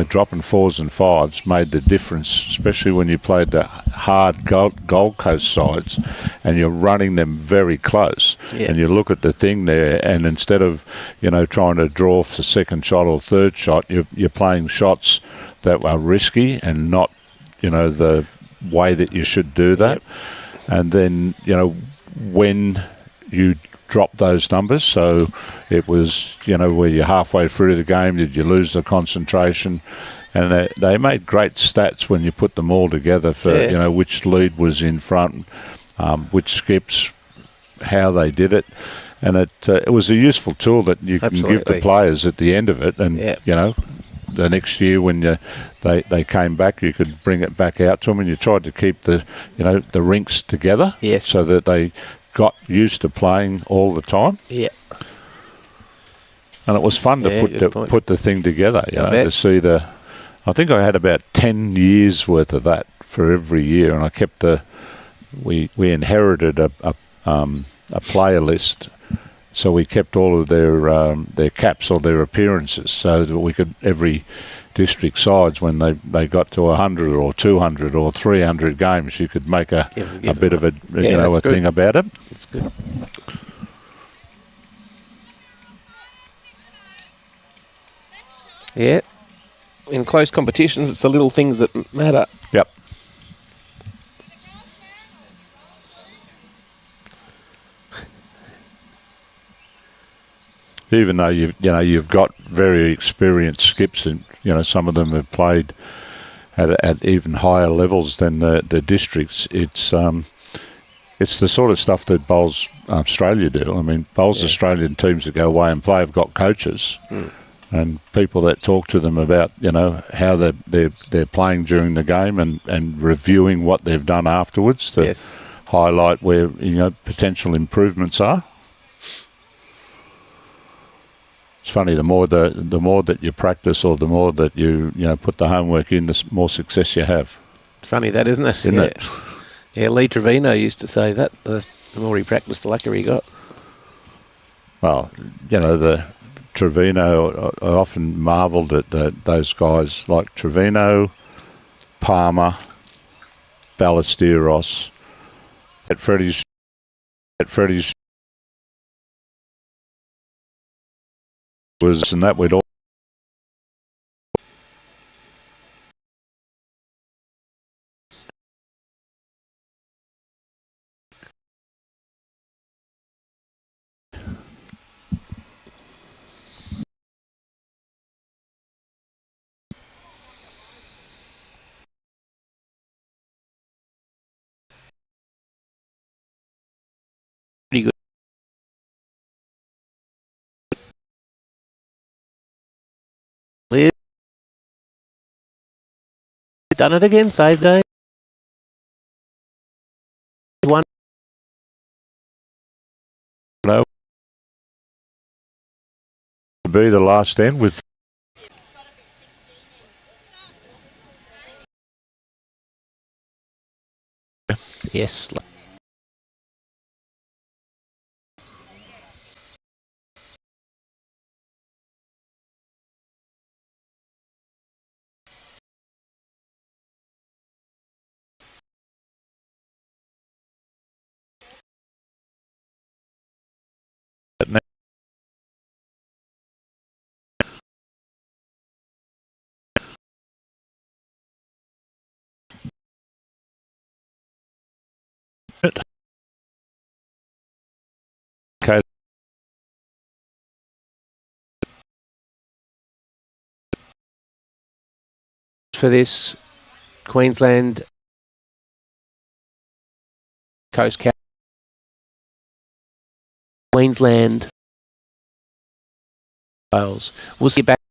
dropping 4s and 5s made the difference, especially when you played the hard Gold Coast sides and you're running them very close. Yeah. And you look at the thing there, and instead of, trying to draw for second shot or third shot, you're playing shots that are risky and not, the way that you should do that. Yep. And then when you drop those numbers, so it was where you're halfway through the game, did you lose the concentration? And they made great stats when you put them all together for which lead was in front, which skips, how they did it. And it was a useful tool that you can give the players at the end of it. And the next year when they came back, you could bring it back out to them, and you tried to keep the rinks together, so that they got used to playing all the time. Yeah. And it was fun to put the thing together, to see I think I had about 10 years worth of that for every year, and I kept we inherited a player list. So we kept all of their caps or their appearances, so that we could, every district sides, when they got to 100 or 200 or 300 games, you could make a bit of a thing about it. It's good. Yeah. In close competitions, it's the little things that matter. Yep. Even though you've got very experienced skips, and some of them have played at even higher levels than the districts, it's it's the sort of stuff that bowls Australia do. I mean, bowls Australian teams that go away and play have got coaches and people that talk to them about, you know, how they're playing during the game and reviewing what they've done afterwards to highlight where, you know, potential improvements are. It's funny, the more that you practice or the more that you put the homework in, the more success you have. Funny that, isn't it? Isn't it? Yeah, Lee Trevino used to say that. The more he practiced, the luckier he got. Well, you know, the Trevino, I often marvelled at those guys like Trevino, Palmer, Ballesteros, at Freddie's was, and that we'd all Pretty good. Liz, done it again, save day. One. know to be the last end with Yes. okay. For this Queensland Coast Cap. Queensland Wales. We'll see you back.